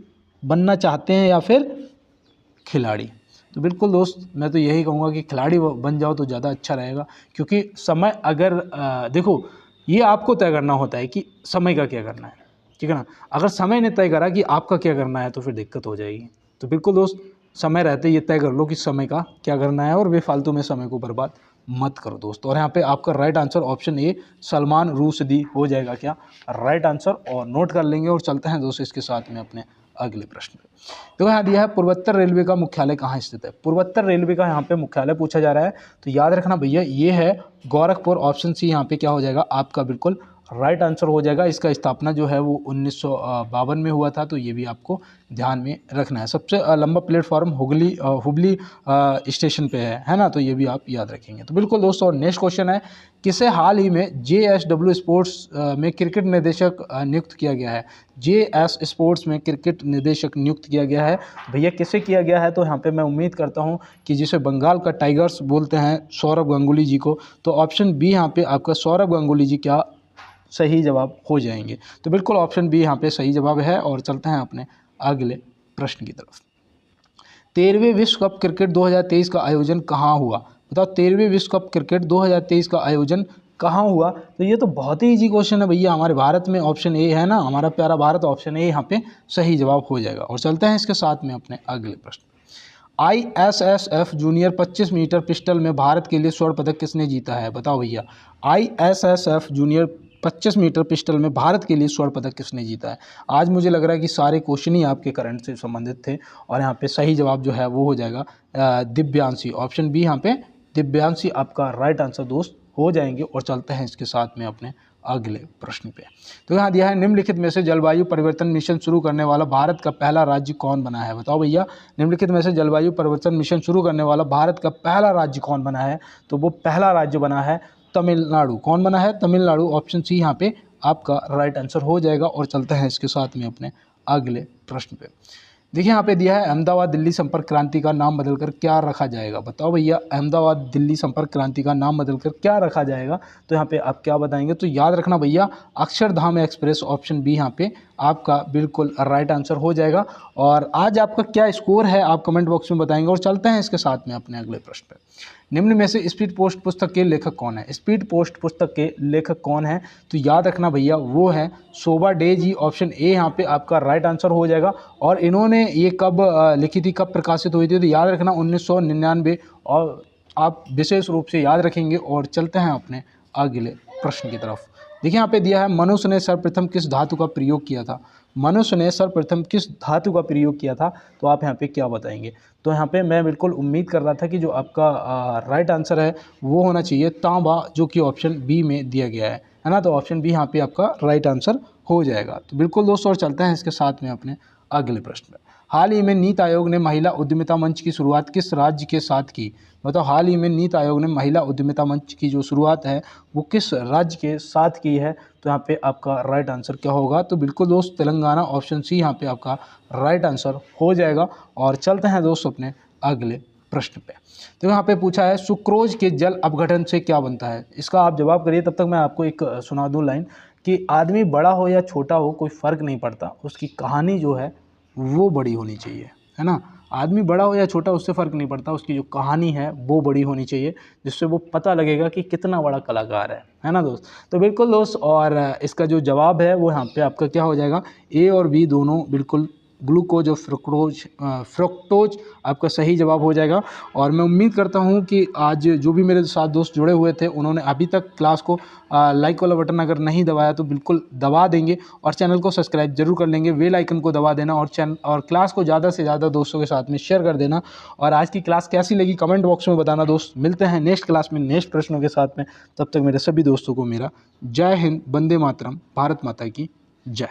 बनना चाहते हैं या फिर खिलाड़ी। तो बिल्कुल दोस्त, मैं तो यही कहूँगा कि खिलाड़ी बन जाओ तो ज़्यादा अच्छा रहेगा, क्योंकि समय अगर देखो ये आपको तय करना होता है कि समय का क्या करना है, ठीक है ना। अगर समय ने तय करा कि आपका क्या करना है तो फिर दिक्कत हो जाएगी। तो बिल्कुल दोस्त, समय रहते ये तय कर लो कि समय का क्या करना है और बेफालतू में समय को बर्बाद मत करो दोस्त। और यहाँ पे आपका right answer option A Salman Rushdie हो जाएगा क्या, राइट आंसर। और नोट कर लेंगे और चलते हैं दोस्त इसके साथ में अपने अगले प्रश्न पे। तो यहाँ दिया है पूर्वोत्तर रेलवे का मुख्यालय कहाँ स्थित है। पूर्वोत्तर रेलवे का यहाँ पे मुख्यालय पूछा जा रहा है, तो याद रखना भैया ये है गोरखपुर। ऑप्शन सी यहाँ पे क्या हो जाएगा आपका बिल्कुल राइट आंसर हो जाएगा। इसका स्थापना जो है वो 1952 में हुआ था, तो ये भी आपको ध्यान में रखना है। सबसे लंबा प्लेटफॉर्म हुबली स्टेशन पे है ना, तो ये भी आप याद रखेंगे। तो बिल्कुल दोस्तों, नेक्स्ट क्वेश्चन है, किसे हाल ही में JSW स्पोर्ट्स में क्रिकेट निदेशक नियुक्त किया गया है। JS स्पोर्ट्स में क्रिकेट निदेशक नियुक्त किया गया है भैया, किसे किया गया है। तो यहाँ पे मैं उम्मीद करता हूँ कि जिसे बंगाल का टाइगर्स बोलते हैं सौरभ गांगुली जी को, तो ऑप्शन बी यहाँ पे आपका सौरभ गांगुली जी क्या सही जवाब हो जाएंगे। तो बिल्कुल ऑप्शन बी यहाँ पे सही जवाब है। और चलते हैं अपने अगले प्रश्न की तरफ। 13वें विश्व कप क्रिकेट 2023 का आयोजन कहाँ हुआ। बताओ 13वें विश्व कप क्रिकेट 2023 का आयोजन कहाँ हुआ। तो ये तो बहुत ही इजी क्वेश्चन है भैया, हमारे भारत में। ऑप्शन ए है ना, हमारा प्यारा भारत, ऑप्शन ए यहाँ पे सही जवाब हो जाएगा। और चलते हैं इसके साथ में अपने अगले प्रश्न। ISSF जूनियर 25 मीटर पिस्टल में भारत के लिए स्वर्ण पदक किसने जीता है। बताओ भैया, ISSF जूनियर 25 मीटर पिस्टल में भारत के लिए स्वर्ण पदक किसने जीता है। आज मुझे लग रहा है कि सारे क्वेश्चन ही आपके करंट से संबंधित थे, और यहाँ पे सही जवाब जो है वो हो जाएगा दिव्यांशी। ऑप्शन बी यहाँ पे दिव्यांशी आपका राइट आंसर दोस्त हो जाएंगे। और चलते हैं इसके साथ में अपने अगले प्रश्न पे। तो यहाँ दिया है निम्नलिखित में से जलवायु परिवर्तन मिशन शुरू करने वाला भारत का पहला राज्य कौन बना है। बताओ भैया, निम्नलिखित में से जलवायु परिवर्तन मिशन शुरू करने वाला भारत का पहला राज्य कौन बना है। तो वो पहला राज्य बना है तमिलनाडु। कौन बना है, तमिलनाडु। ऑप्शन सी यहाँ पे आपका राइट आंसर हो जाएगा। और चलते हैं इसके साथ में अपने अगले प्रश्न पे। देखिए यहाँ पे दिया है अहमदाबाद दिल्ली संपर्क क्रांति का नाम बदलकर क्या रखा जाएगा। बताओ भैया, अहमदाबाद दिल्ली संपर्क क्रांति का नाम बदलकर क्या रखा जाएगा। तो यहाँ पे आप क्या बताएंगे। तो याद रखना भैया अक्षरधाम एक्सप्रेस। ऑप्शन बी यहाँ पे आपका बिल्कुल राइट आंसर हो जाएगा। और आज आपका क्या स्कोर है आप कमेंट बॉक्स में बताएंगे। और चलते हैं इसके साथ में अपने अगले प्रश्न पे। निम्न में से स्पीड पोस्ट पुस्तक के लेखक कौन है। स्पीड पोस्ट पुस्तक के लेखक कौन है। तो याद रखना भैया वो है शोभा डे जी। ऑप्शन ए यहाँ पे आपका राइट आंसर हो जाएगा। और इन्होंने ये कब लिखी थी, कब प्रकाशित हुई थी। तो याद रखना 1999, और आप विशेष रूप से याद रखेंगे। और चलते हैं अपने अगले प्रश्न की तरफ। देखिए यहाँ पे दिया है मनुष्य ने सर्वप्रथम किस धातु का प्रयोग किया था। मनुष्य ने सर्वप्रथम किस धातु का प्रयोग किया था। तो आप यहाँ पे क्या बताएंगे। तो यहाँ पे मैं बिल्कुल उम्मीद कर रहा था कि जो आपका राइट आंसर है वो होना चाहिए तांबा, जो कि ऑप्शन बी में दिया गया है ना। तो ऑप्शन बी यहाँ पे आपका राइट आंसर हो जाएगा। तो बिल्कुल दोस्तों, और चलते हैं इसके साथ में अपने अगले प्रश्न में। हाल ही में नीति आयोग ने महिला उद्यमिता मंच की शुरुआत किस राज्य के साथ की। मतलब हाल ही में नीति आयोग ने महिला उद्यमिता मंच की जो शुरुआत है वो किस राज्य के साथ की है। तो यहाँ पे आपका राइट आंसर क्या होगा। तो बिल्कुल दोस्त तेलंगाना। ऑप्शन सी यहाँ पे आपका राइट आंसर हो जाएगा। और चलते हैं दोस्त अपने अगले प्रश्न पे। तो यहाँ पे पूछा है सुक्रोज के जल अपघटन से क्या बनता है। इसका आप जवाब करिए, तब तक मैं आपको एक सुना दूँ लाइन कि आदमी बड़ा हो या छोटा हो कोई फ़र्क नहीं पड़ता, उसकी कहानी जो है वो बड़ी होनी चाहिए, है ना। आदमी बड़ा हो या छोटा उससे फ़र्क नहीं पड़ता, उसकी जो कहानी है वो बड़ी होनी चाहिए, जिससे वो पता लगेगा कि कितना बड़ा कलाकार है ना दोस्त। तो बिल्कुल दोस्त, और इसका जो जवाब है वो यहाँ पे आपका क्या हो जाएगा, ए और बी दोनों बिल्कुल ग्लूकोज और फ्रुक्टोज आपका सही जवाब हो जाएगा। और मैं उम्मीद करता हूँ कि आज जो भी मेरे साथ दोस्त जुड़े हुए थे उन्होंने अभी तक क्लास को लाइक वाला बटन अगर नहीं दबाया तो बिल्कुल दबा देंगे, और चैनल को सब्सक्राइब जरूर कर लेंगे, बेल आइकन को दबा देना, और क्लास को ज़्यादा से ज़्यादा दोस्तों के साथ में शेयर कर देना। और आज की क्लास कैसी लगी कमेंट बॉक्स में बताना दोस्त। मिलते हैं नेक्स्ट क्लास में नेक्स्ट प्रश्नों के साथ में। तब तक मेरे सभी दोस्तों को मेरा जय हिंद, वंदे मातरम, भारत माता की जय।